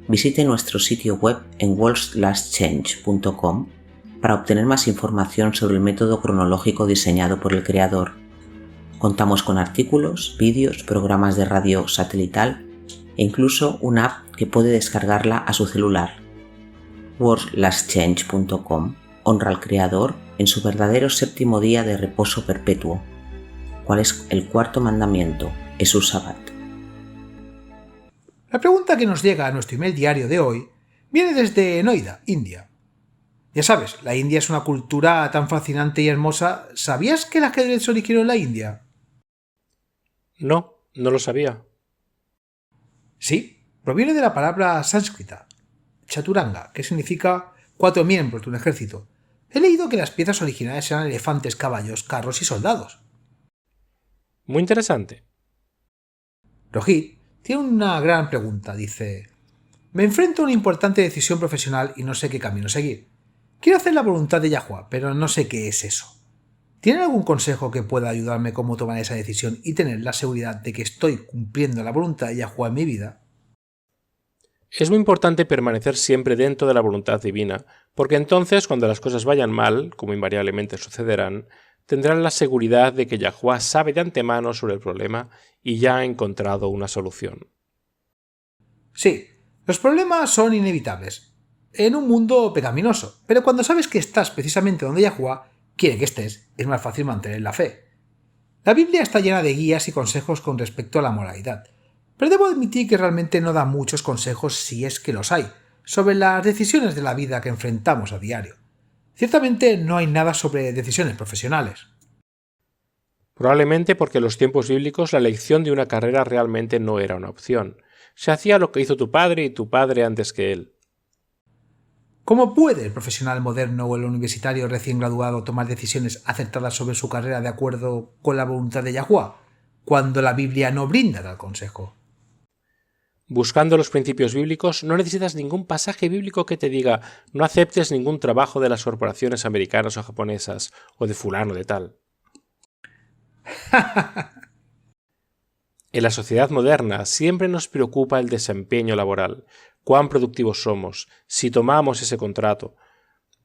Visite nuestro sitio web en worldslastchange.com para obtener más información sobre el método cronológico diseñado por el Creador. Contamos con artículos, vídeos, programas de radio satelital e incluso una app que puede descargarla a su celular. worldslastchange.com honra al Creador en su verdadero séptimo día de reposo perpetuo. ¿Cuál es el cuarto mandamiento? Es su Sabbat. La pregunta que nos llega a nuestro email diario de hoy viene desde Noida, India. Ya sabes, la India es una cultura tan fascinante y hermosa. ¿Sabías que el ajedrez se originó en la India? No, no lo sabía. Sí, proviene de la palabra sánscrita, chaturanga, que significa 4 miembros de un ejército. He leído que las piezas originales eran elefantes, caballos, carros y soldados. Muy interesante. Rohit tiene una gran pregunta. Dice: me enfrento a una importante decisión profesional y no sé qué camino seguir. Quiero hacer la voluntad de Yahuwah, pero no sé qué es eso. ¿Tienen algún consejo que pueda ayudarme cómo tomar esa decisión y tener la seguridad de que estoy cumpliendo la voluntad de Yahuwah en mi vida? Es muy importante permanecer siempre dentro de la voluntad divina, porque entonces cuando las cosas vayan mal, como invariablemente sucederán, tendrán la seguridad de que Yahuwah sabe de antemano sobre el problema y ya ha encontrado una solución. Sí, los problemas son inevitables en un mundo pecaminoso, pero cuando sabes que estás precisamente donde Yahuwah quiere que estés, es más fácil mantener la fe. La Biblia está llena de guías y consejos con respecto a la moralidad, pero debo admitir que realmente no da muchos consejos, si es que los hay, sobre las decisiones de la vida que enfrentamos a diario. Ciertamente no hay nada sobre decisiones profesionales. Probablemente porque en los tiempos bíblicos la elección de una carrera realmente no era una opción. Se hacía lo que hizo tu padre y tu padre antes que él. ¿Cómo puede el profesional moderno o el universitario recién graduado tomar decisiones acertadas sobre su carrera de acuerdo con la voluntad de Yahuwah, cuando la Biblia no brinda tal consejo? Buscando los principios bíblicos, no necesitas ningún pasaje bíblico que te diga no aceptes ningún trabajo de las corporaciones americanas o japonesas, o de fulano de tal. En la sociedad moderna siempre nos preocupa el desempeño laboral, cuán productivos somos, si tomamos ese contrato.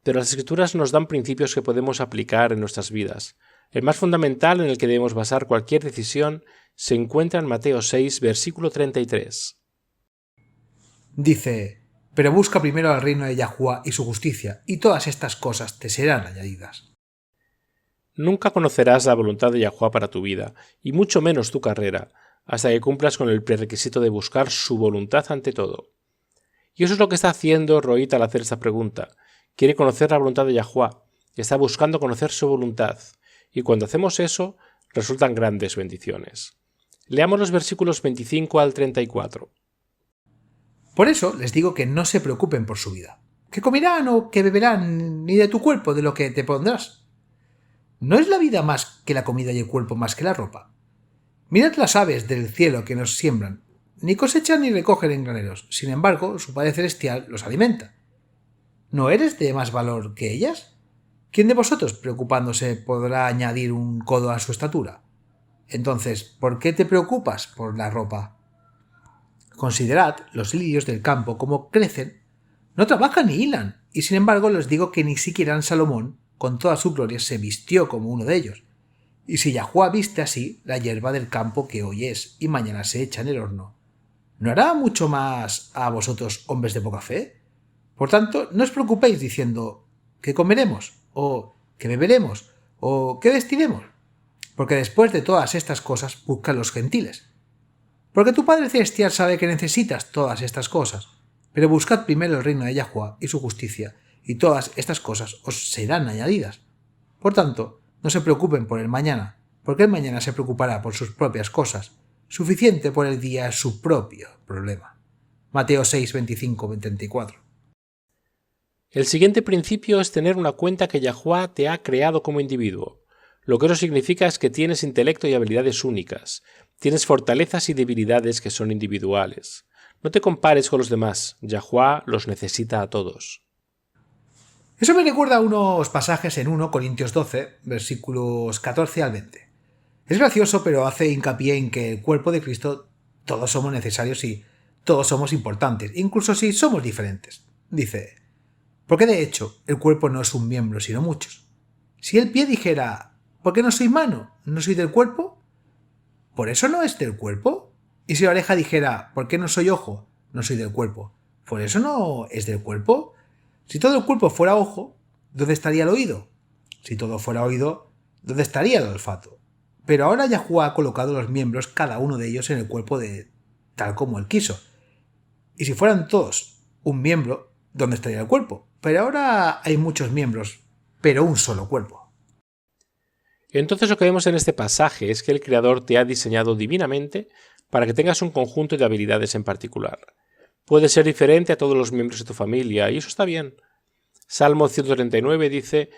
Pero las Escrituras nos dan principios que podemos aplicar en nuestras vidas. El más fundamental en el que debemos basar cualquier decisión se encuentra en Mateo 6, versículo 33. Dice: pero busca primero el reino de Yahuwah y su justicia, y todas estas cosas te serán añadidas. Nunca conocerás la voluntad de Yahuwah para tu vida, y mucho menos tu carrera, hasta que cumplas con el prerequisito de buscar su voluntad ante todo. Y eso es lo que está haciendo Rohit al hacer esta pregunta. Quiere conocer la voluntad de Yahuwah, y está buscando conocer su voluntad. Y cuando hacemos eso, resultan grandes bendiciones. Leamos los versículos 25 al 34. Por eso les digo que no se preocupen por su vida, qué comerán o qué beberán, ni de tu cuerpo, de lo que te pondrás. ¿No es la vida más que la comida y el cuerpo más que la ropa? Mirad las aves del cielo que nos siembran, ni cosechan ni recogen en graneros, sin embargo su Padre Celestial los alimenta. ¿No eres de más valor que ellas? ¿Quién de vosotros, preocupándose, podrá añadir un codo a su estatura? Entonces, ¿por qué te preocupas por la ropa? Considerad los lirios del campo como crecen. No trabajan ni hilan, y sin embargo les digo que ni siquiera Salomón, con toda su gloria, se vistió como uno de ellos. Y si Yahuwah viste así la hierba del campo que hoy es y mañana se echa en el horno, ¿no hará mucho más a vosotros, hombres de poca fe? Por tanto, no os preocupéis diciendo ¿qué comeremos? ¿O qué beberemos? ¿O qué vestiremos? Porque después de todas estas cosas buscan los gentiles. Porque tu Padre Celestial sabe que necesitas todas estas cosas, pero buscad primero el reino de Yahuwah y su justicia, y todas estas cosas os serán añadidas. Por tanto, no se preocupen por el mañana, porque el mañana se preocupará por sus propias cosas. Suficiente por el día es su propio problema. Mateo 6, 25-34. El siguiente principio es tener una cuenta que Yahuwah te ha creado como individuo. Lo que eso significa es que tienes intelecto y habilidades únicas. Tienes fortalezas y debilidades que son individuales. No te compares con los demás. Yahuwah los necesita a todos. Eso me recuerda a unos pasajes en 1 Corintios 12, versículos 14 al 20. Es gracioso, pero hace hincapié en que el cuerpo de Cristo todos somos necesarios y todos somos importantes, incluso si somos diferentes. Dice, porque de hecho el cuerpo no es un miembro, sino muchos. Si el pie dijera, ¿por qué no soy mano? ¿No soy del cuerpo? ¿Por eso no es del cuerpo? Y si la oreja dijera, ¿por qué no soy ojo? No soy del cuerpo. ¿Por eso no es del cuerpo? Si todo el cuerpo fuera ojo, ¿dónde estaría el oído? Si todo fuera oído, ¿dónde estaría el olfato? Pero ahora Yahuwah ha colocado los miembros, cada uno de ellos, en el cuerpo de tal como él quiso. Y si fueran todos un miembro, ¿dónde estaría el cuerpo? Pero ahora hay muchos miembros, pero un solo cuerpo. Entonces lo que vemos en este pasaje es que el Creador te ha diseñado divinamente para que tengas un conjunto de habilidades en particular. Puedes ser diferente a todos los miembros de tu familia, y eso está bien. Salmo 139 dice,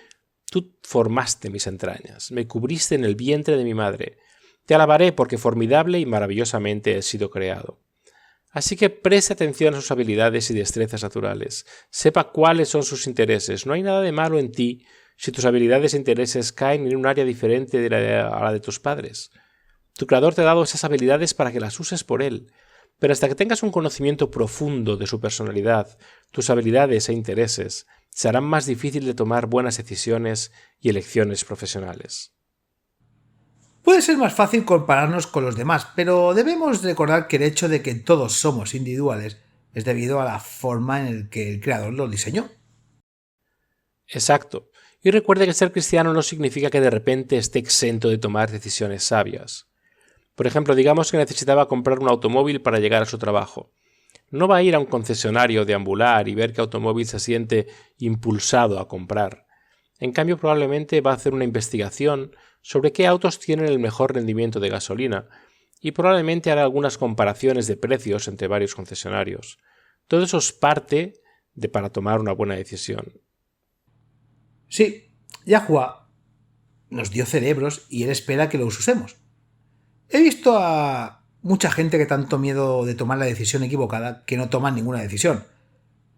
«Tú formaste mis entrañas, me cubriste en el vientre de mi madre. Te alabaré porque formidable y maravillosamente he sido creado». Así que preste atención a sus habilidades y destrezas naturales. Sepa cuáles son sus intereses. No hay nada de malo en ti si tus habilidades e intereses caen en un área diferente a la de tus padres. Tu Creador te ha dado esas habilidades para que las uses por Él. Pero hasta que tengas un conocimiento profundo de su personalidad, tus habilidades e intereses, será más difícil de tomar buenas decisiones y elecciones profesionales. Puede ser más fácil compararnos con los demás, pero debemos recordar que el hecho de que todos somos individuales es debido a la forma en la que el Creador los diseñó. Exacto. Y recuerde que ser cristiano no significa que de repente esté exento de tomar decisiones sabias. Por ejemplo, digamos que necesitaba comprar un automóvil para llegar a su trabajo. No va a ir a un concesionario, deambular y ver qué automóvil se siente impulsado a comprar. En cambio, probablemente va a hacer una investigación sobre qué autos tienen el mejor rendimiento de gasolina y probablemente hará algunas comparaciones de precios entre varios concesionarios. Todo eso es parte para tomar una buena decisión. Sí, Yahuwah nos dio cerebros y Él espera que los usemos. He visto a mucha gente que tanto miedo de tomar la decisión equivocada que no toman ninguna decisión.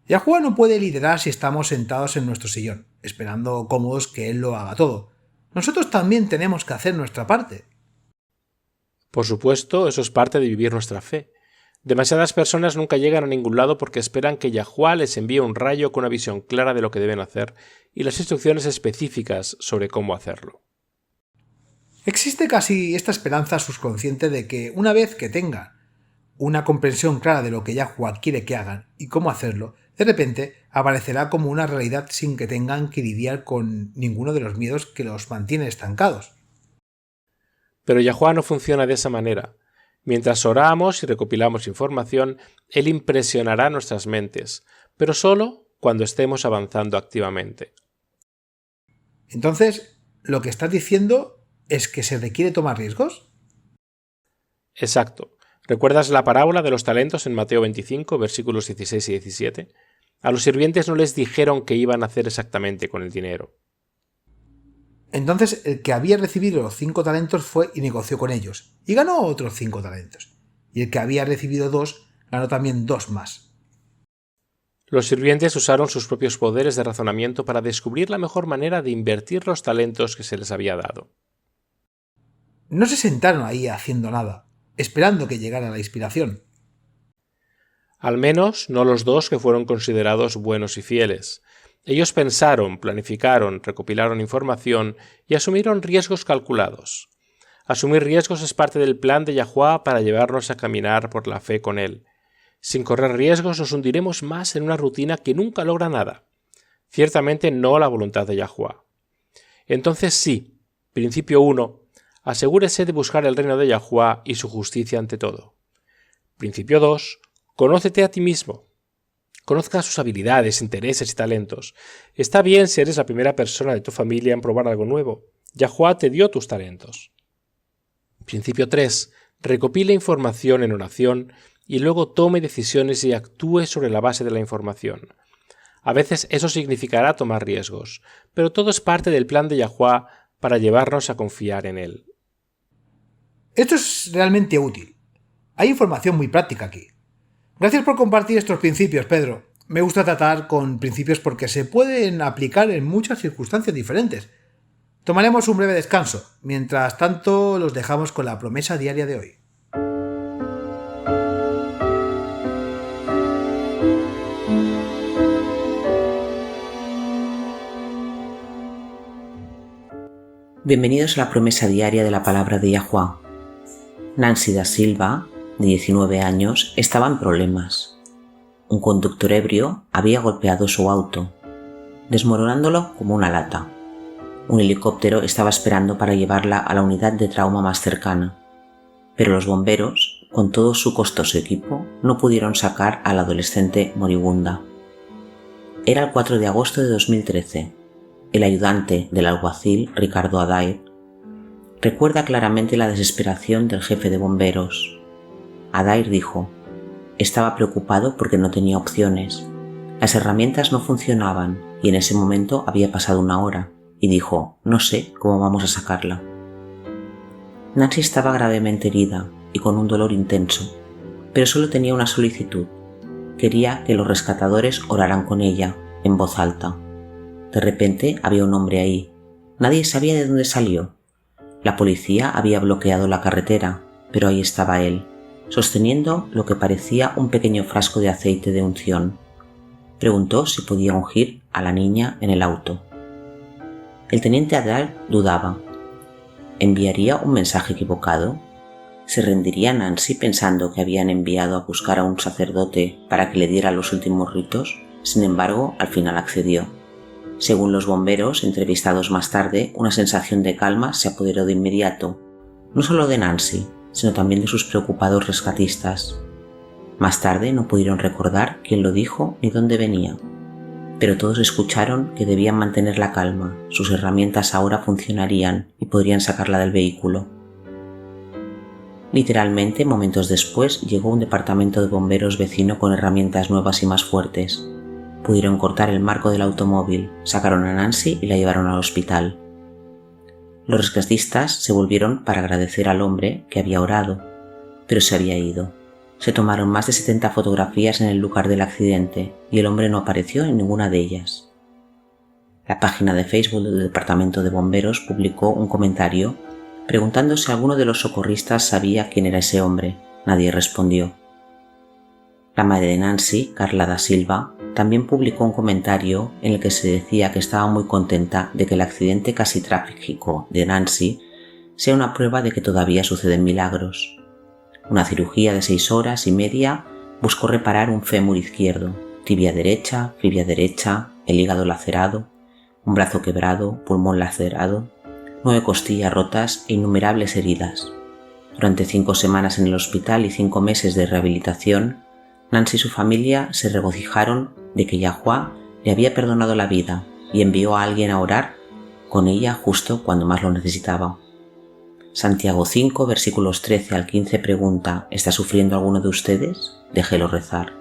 Yahuwah no puede liderar si estamos sentados en nuestro sillón, esperando cómodos que Él lo haga todo. Nosotros también tenemos que hacer nuestra parte. Por supuesto, eso es parte de vivir nuestra fe. Demasiadas personas nunca llegan a ningún lado porque esperan que Yahuwah les envíe un rayo con una visión clara de lo que deben hacer y las instrucciones específicas sobre cómo hacerlo. Existe casi esta esperanza subconsciente de que una vez que tengan una comprensión clara de lo que Yahuwah quiere que hagan y cómo hacerlo, de repente aparecerá como una realidad sin que tengan que lidiar con ninguno de los miedos que los mantienen estancados. Pero Yahuwah no funciona de esa manera. Mientras oramos y recopilamos información, Él impresionará nuestras mentes, pero solo cuando estemos avanzando activamente. Entonces, ¿lo que estás diciendo es que se requiere tomar riesgos? Exacto. ¿Recuerdas la parábola de los talentos en Mateo 25, versículos 16 y 17? A los sirvientes no les dijeron qué iban a hacer exactamente con el dinero. Entonces el que había recibido los 5 talentos fue y negoció con ellos, y ganó otros 5 talentos. Y el que había recibido 2 ganó también 2 más. Los sirvientes usaron sus propios poderes de razonamiento para descubrir la mejor manera de invertir los talentos que se les había dado. No se sentaron ahí haciendo nada, esperando que llegara la inspiración. Al menos no los 2 que fueron considerados buenos y fieles. Ellos pensaron, planificaron, recopilaron información y asumieron riesgos calculados. Asumir riesgos es parte del plan de Yahuwah para llevarnos a caminar por la fe con Él. Sin correr riesgos nos hundiremos más en una rutina que nunca logra nada. Ciertamente no la voluntad de Yahuwah. Entonces sí, principio 1, asegúrese de buscar el reino de Yahuwah y su justicia ante todo. Principio 2, conócete a ti mismo. Conozca sus habilidades, intereses y talentos. Está bien si eres la primera persona de tu familia en probar algo nuevo. Yahuwah te dio tus talentos. Principio 3. Recopile información en oración y luego tome decisiones y actúe sobre la base de la información. A veces eso significará tomar riesgos, pero todo es parte del plan de Yahuwah para llevarnos a confiar en él. Esto es realmente útil. Hay información muy práctica aquí. Gracias por compartir estos principios, Pedro. Me gusta tratar con principios porque se pueden aplicar en muchas circunstancias diferentes. Tomaremos un breve descanso. Mientras tanto, los dejamos con la promesa diaria de hoy. Bienvenidos a la promesa diaria de la palabra de Yahuwah. Nancy da Silva, de 19 años, estaba en problemas. Un conductor ebrio había golpeado su auto, desmoronándolo como una lata. Un helicóptero estaba esperando para llevarla a la unidad de trauma más cercana, pero los bomberos, con todo su costoso equipo, no pudieron sacar a la adolescente moribunda. Era el 4 de agosto de 2013. El ayudante del alguacil, Ricardo Adair, recuerda claramente la desesperación del jefe de bomberos. Adair dijo: estaba preocupado porque no tenía opciones. Las herramientas no funcionaban y en ese momento había pasado una hora, y dijo: no sé cómo vamos a sacarla. Nancy estaba gravemente herida y con un dolor intenso, pero solo tenía una solicitud. Quería que los rescatadores oraran con ella, en voz alta. De repente había un hombre ahí. Nadie sabía de dónde salió. La policía había bloqueado la carretera, pero ahí estaba él, sosteniendo lo que parecía un pequeño frasco de aceite de unción. Preguntó si podía ungir a la niña en el auto. El teniente Adair dudaba. ¿Enviaría un mensaje equivocado? ¿Se rendiría Nancy pensando que habían enviado a buscar a un sacerdote para que le diera los últimos ritos? Sin embargo, al final accedió. Según los bomberos, entrevistados más tarde, una sensación de calma se apoderó de inmediato, no solo de Nancy, sino también de sus preocupados rescatistas. Más tarde no pudieron recordar quién lo dijo ni dónde venía, pero todos escucharon que debían mantener la calma, sus herramientas ahora funcionarían y podrían sacarla del vehículo. Literalmente, momentos después, llegó un departamento de bomberos vecino con herramientas nuevas y más fuertes. Pudieron cortar el marco del automóvil, sacaron a Nancy y la llevaron al hospital. Los rescatistas se volvieron para agradecer al hombre que había orado, pero se había ido. Se tomaron más de 70 fotografías en el lugar del accidente y el hombre no apareció en ninguna de ellas. La página de Facebook del Departamento de Bomberos publicó un comentario preguntando si alguno de los socorristas sabía quién era ese hombre. Nadie respondió. La madre de Nancy, Carla da Silva, también publicó un comentario en el que se decía que estaba muy contenta de que el accidente casi trágico de Nancy sea una prueba de que todavía suceden milagros. Una cirugía de 6 horas y media buscó reparar un fémur izquierdo, tibia derecha, el hígado lacerado, un brazo quebrado, pulmón lacerado, 9 costillas rotas e innumerables heridas. Durante 5 semanas en el hospital y 5 meses de rehabilitación, Nancy y su familia se regocijaron de que Yahuwah le había perdonado la vida y envió a alguien a orar con ella justo cuando más lo necesitaba. Santiago 5, versículos 13 al 15 pregunta: ¿está sufriendo alguno de ustedes? Déjelo rezar.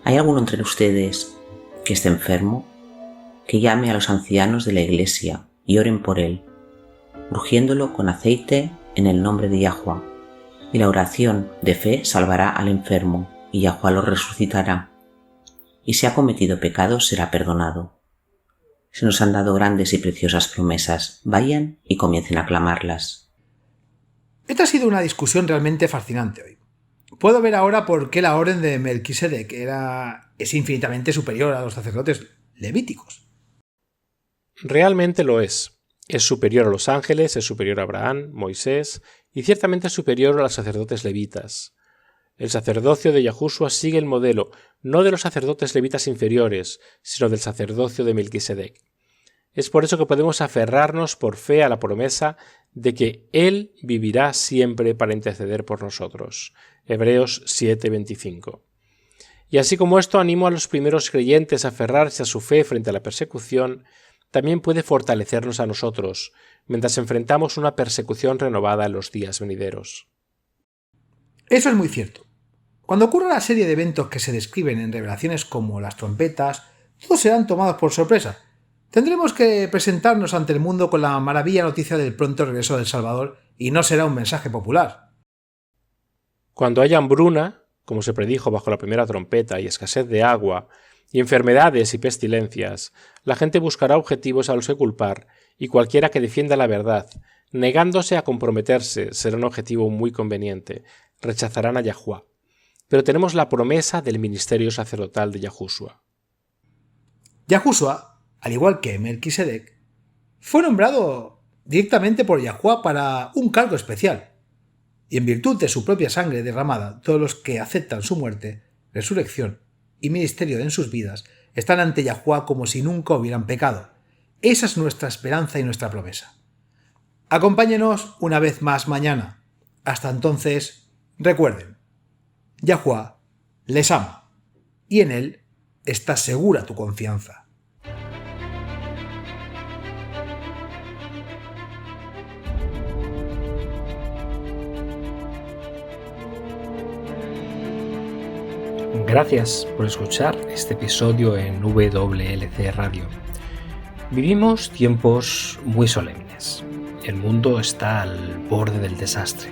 ¿Hay alguno entre ustedes que esté enfermo? Que llame a los ancianos de la iglesia y oren por él, ungiéndolo con aceite en el nombre de Yahuwah. Y la oración de fe salvará al enfermo, y Yahuwah lo resucitará. Y si ha cometido pecados, será perdonado. Se nos han dado grandes y preciosas promesas. Vayan y comiencen a clamarlas. Esta ha sido una discusión realmente fascinante hoy. Puedo ver ahora por qué la orden de Melquisedec es infinitamente superior a los sacerdotes levíticos. Realmente lo es. Es superior a los ángeles, es superior a Abraham, Moisés y ciertamente es superior a los sacerdotes levitas. El sacerdocio de Yahushua sigue el modelo no de los sacerdotes levitas inferiores, sino del sacerdocio de Melquisedec. Es por eso que podemos aferrarnos por fe a la promesa de que Él vivirá siempre para interceder por nosotros. Hebreos 7:25. Y así como esto animó a los primeros creyentes a aferrarse a su fe frente a la persecución, también puede fortalecernos a nosotros, mientras enfrentamos una persecución renovada en los días venideros. Eso es muy cierto. Cuando ocurra la serie de eventos que se describen en revelaciones como las trompetas, todos serán tomados por sorpresa. Tendremos que presentarnos ante el mundo con la maravilla noticia del pronto regreso del Salvador y no será un mensaje popular. Cuando haya hambruna, como se predijo bajo la primera trompeta, y escasez de agua, y enfermedades y pestilencias, la gente buscará objetivos a los que culpar, y cualquiera que defienda la verdad, negándose a comprometerse, será un objetivo muy conveniente. Rechazarán a Yahuwá. Pero tenemos la promesa del ministerio sacerdotal de Yahushua. Yahushua, al igual que Melquisedec, fue nombrado directamente por Yahuwá para un cargo especial. Y en virtud de su propia sangre derramada, todos los que aceptan su muerte, resurrección y ministerio en sus vidas están ante Yahuwá como si nunca hubieran pecado. Esa es nuestra esperanza y nuestra promesa. Acompáñenos una vez más mañana. Hasta entonces, recuerden, Yahuwá les ama y en él está segura tu confianza. Gracias por escuchar este episodio en WLC Radio. Vivimos tiempos muy solemnes. El mundo está al borde del desastre.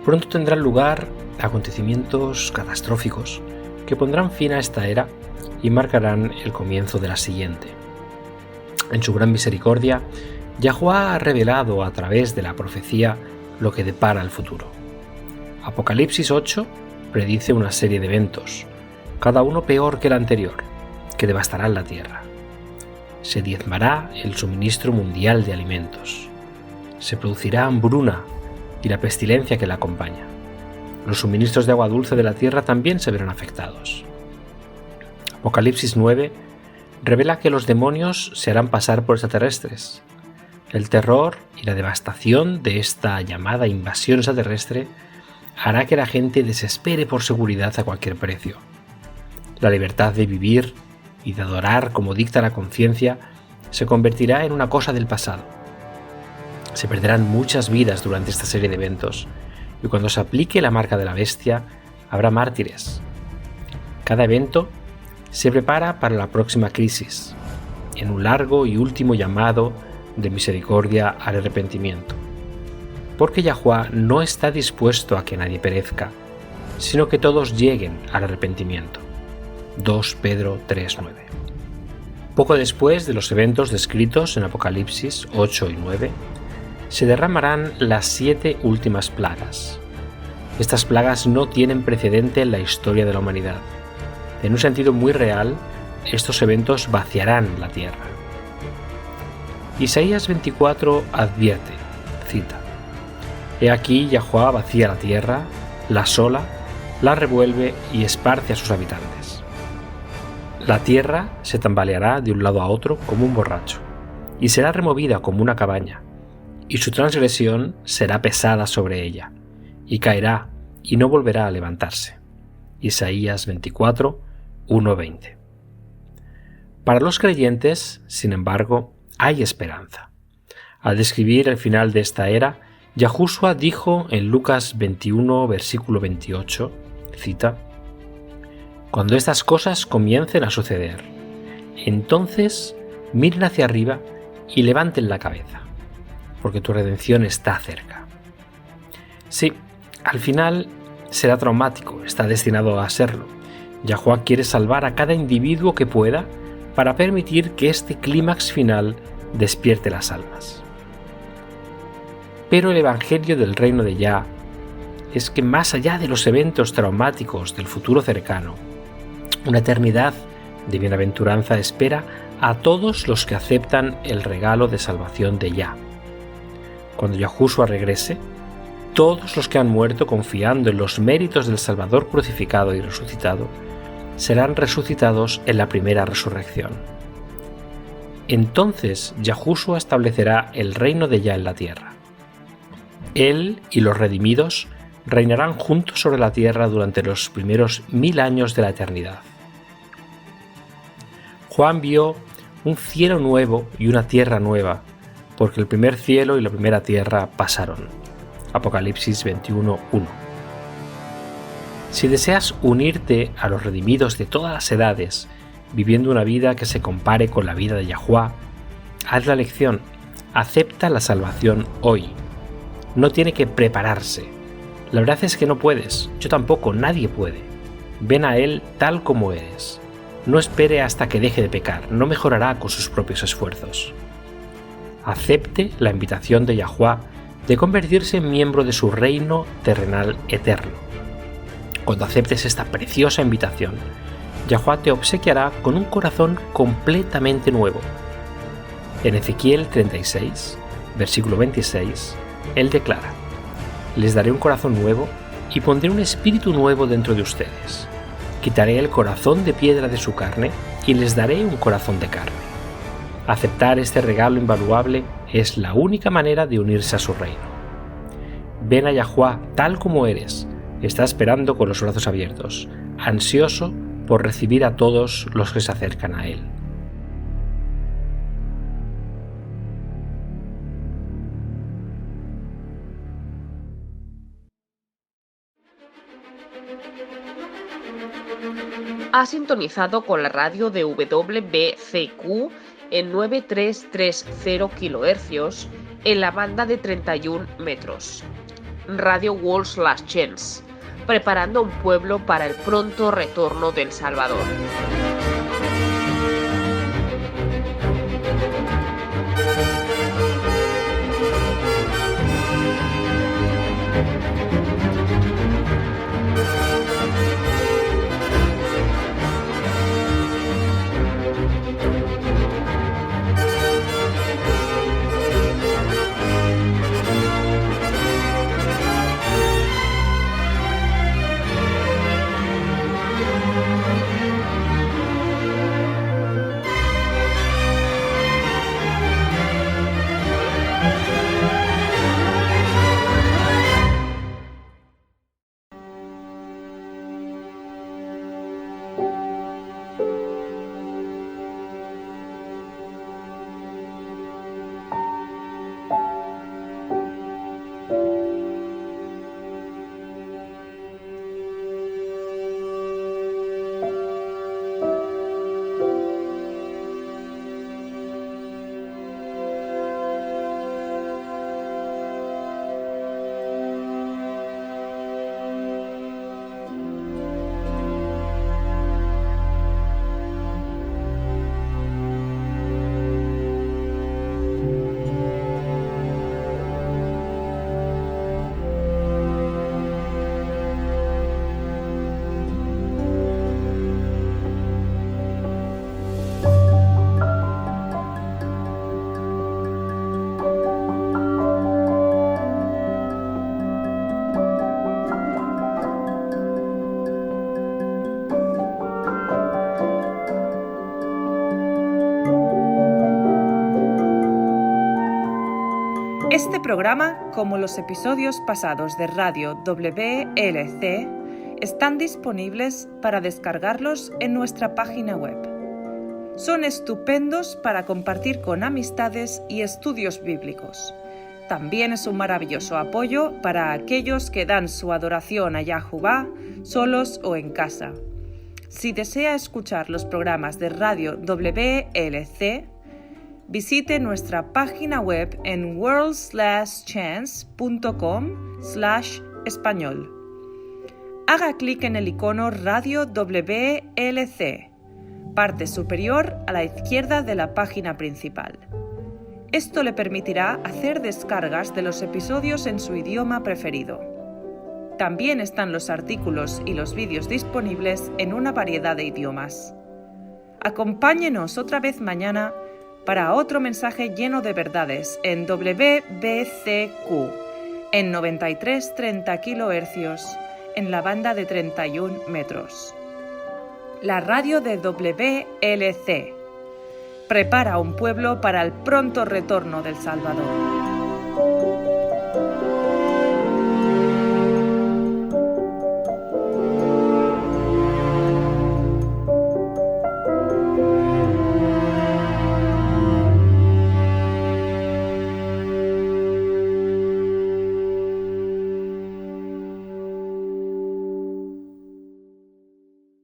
Pronto tendrán lugar acontecimientos catastróficos que pondrán fin a esta era y marcarán el comienzo de la siguiente. En su gran misericordia, Yahuwá ha revelado a través de la profecía lo que depara el futuro. Apocalipsis 8 predice una serie de eventos, cada uno peor que el anterior, que devastarán la tierra. Se diezmará el suministro mundial de alimentos. Se producirá hambruna y la pestilencia que la acompaña. Los suministros de agua dulce de la tierra también se verán afectados. Apocalipsis 9 revela que los demonios se harán pasar por extraterrestres. El terror y la devastación de esta llamada invasión extraterrestre hará que la gente desespere por seguridad a cualquier precio. La libertad de vivir y de adorar como dicta la conciencia se convertirá en una cosa del pasado. Se perderán muchas vidas durante esta serie de eventos, y cuando se aplique la marca de la bestia, habrá mártires. Cada evento se prepara para la próxima crisis, en un largo y último llamado de misericordia al arrepentimiento. Porque Yahuwá no está dispuesto a que nadie perezca, sino que todos lleguen al arrepentimiento. 2 Pedro 3:9. Poco después de los eventos descritos en Apocalipsis 8 y 9, se derramarán las 7 últimas plagas. Estas plagas no tienen precedente en la historia de la humanidad. En un sentido muy real, estos eventos vaciarán la tierra. Isaías 24 advierte, cita: He aquí Yahuwá vacía la tierra, la asola, la revuelve y esparce a sus habitantes. La tierra se tambaleará de un lado a otro como un borracho, y será removida como una cabaña, y su transgresión será pesada sobre ella, y caerá y no volverá a levantarse. Isaías 24, 1-20. Para los creyentes, sin embargo, hay esperanza. Al describir el final de esta era, Yahushua dijo en Lucas 21, versículo 28, cita: Cuando estas cosas comiencen a suceder, entonces miren hacia arriba y levanten la cabeza, porque tu redención está cerca. Sí, al final será traumático, está destinado a serlo. Yahuwá quiere salvar a cada individuo que pueda para permitir que este clímax final despierte las almas. Pero el evangelio del reino de Yah es que más allá de los eventos traumáticos del futuro cercano, una eternidad de bienaventuranza espera a todos los que aceptan el regalo de salvación de Yah. Cuando Yahushua regrese, todos los que han muerto confiando en los méritos del Salvador crucificado y resucitado serán resucitados en la primera resurrección. Entonces Yahushua establecerá el reino de Yah en la tierra. Él y los redimidos reinarán juntos sobre la tierra durante los primeros 1000 años de la eternidad. Juan vio un cielo nuevo y una tierra nueva, porque el primer cielo y la primera tierra pasaron. Apocalipsis 21:1. Si deseas unirte a los redimidos de todas las edades, viviendo una vida que se compare con la vida de Yahuwah, haz la elección, acepta la salvación hoy. No tiene que prepararse. La verdad es que no puedes, yo tampoco, nadie puede. Ven a Él tal como eres. No espere hasta que deje de pecar, no mejorará con sus propios esfuerzos. Acepte la invitación de Yahuwah de convertirse en miembro de su reino terrenal eterno. Cuando aceptes esta preciosa invitación, Yahuwah te obsequiará con un corazón completamente nuevo. En Ezequiel 36, versículo 26, Él declara: les daré un corazón nuevo y pondré un espíritu nuevo dentro de ustedes. Quitaré el corazón de piedra de su carne y les daré un corazón de carne. Aceptar este regalo invaluable es la única manera de unirse a su reino. Ven a Yahuwah tal como eres. Está esperando con los brazos abiertos, ansioso por recibir a todos los que se acercan a Él. Ha sintonizado con la radio de WBCQ en 9330 kHz en la banda de 31 metros. Radio World Last Chance, preparando un pueblo para el pronto retorno del Salvador. Este programa, como los episodios pasados de Radio WLC, están disponibles para descargarlos en nuestra página web. Son estupendos para compartir con amistades y estudios bíblicos. También es un maravilloso apoyo para aquellos que dan su adoración a Yahuwah solos o en casa. Si desea escuchar los programas de Radio WLC, visite nuestra página web en worldslastchance.com/español. Haga clic en el icono Radio WLC, parte superior a la izquierda de la página principal. Esto le permitirá hacer descargas de los episodios en su idioma preferido. También están los artículos y los vídeos disponibles en una variedad de idiomas. Acompáñenos otra vez mañana para otro mensaje lleno de verdades en WBCQ, en 9330 kHz, en la banda de 31 metros. La radio de WLC prepara un pueblo para el pronto retorno del Salvador.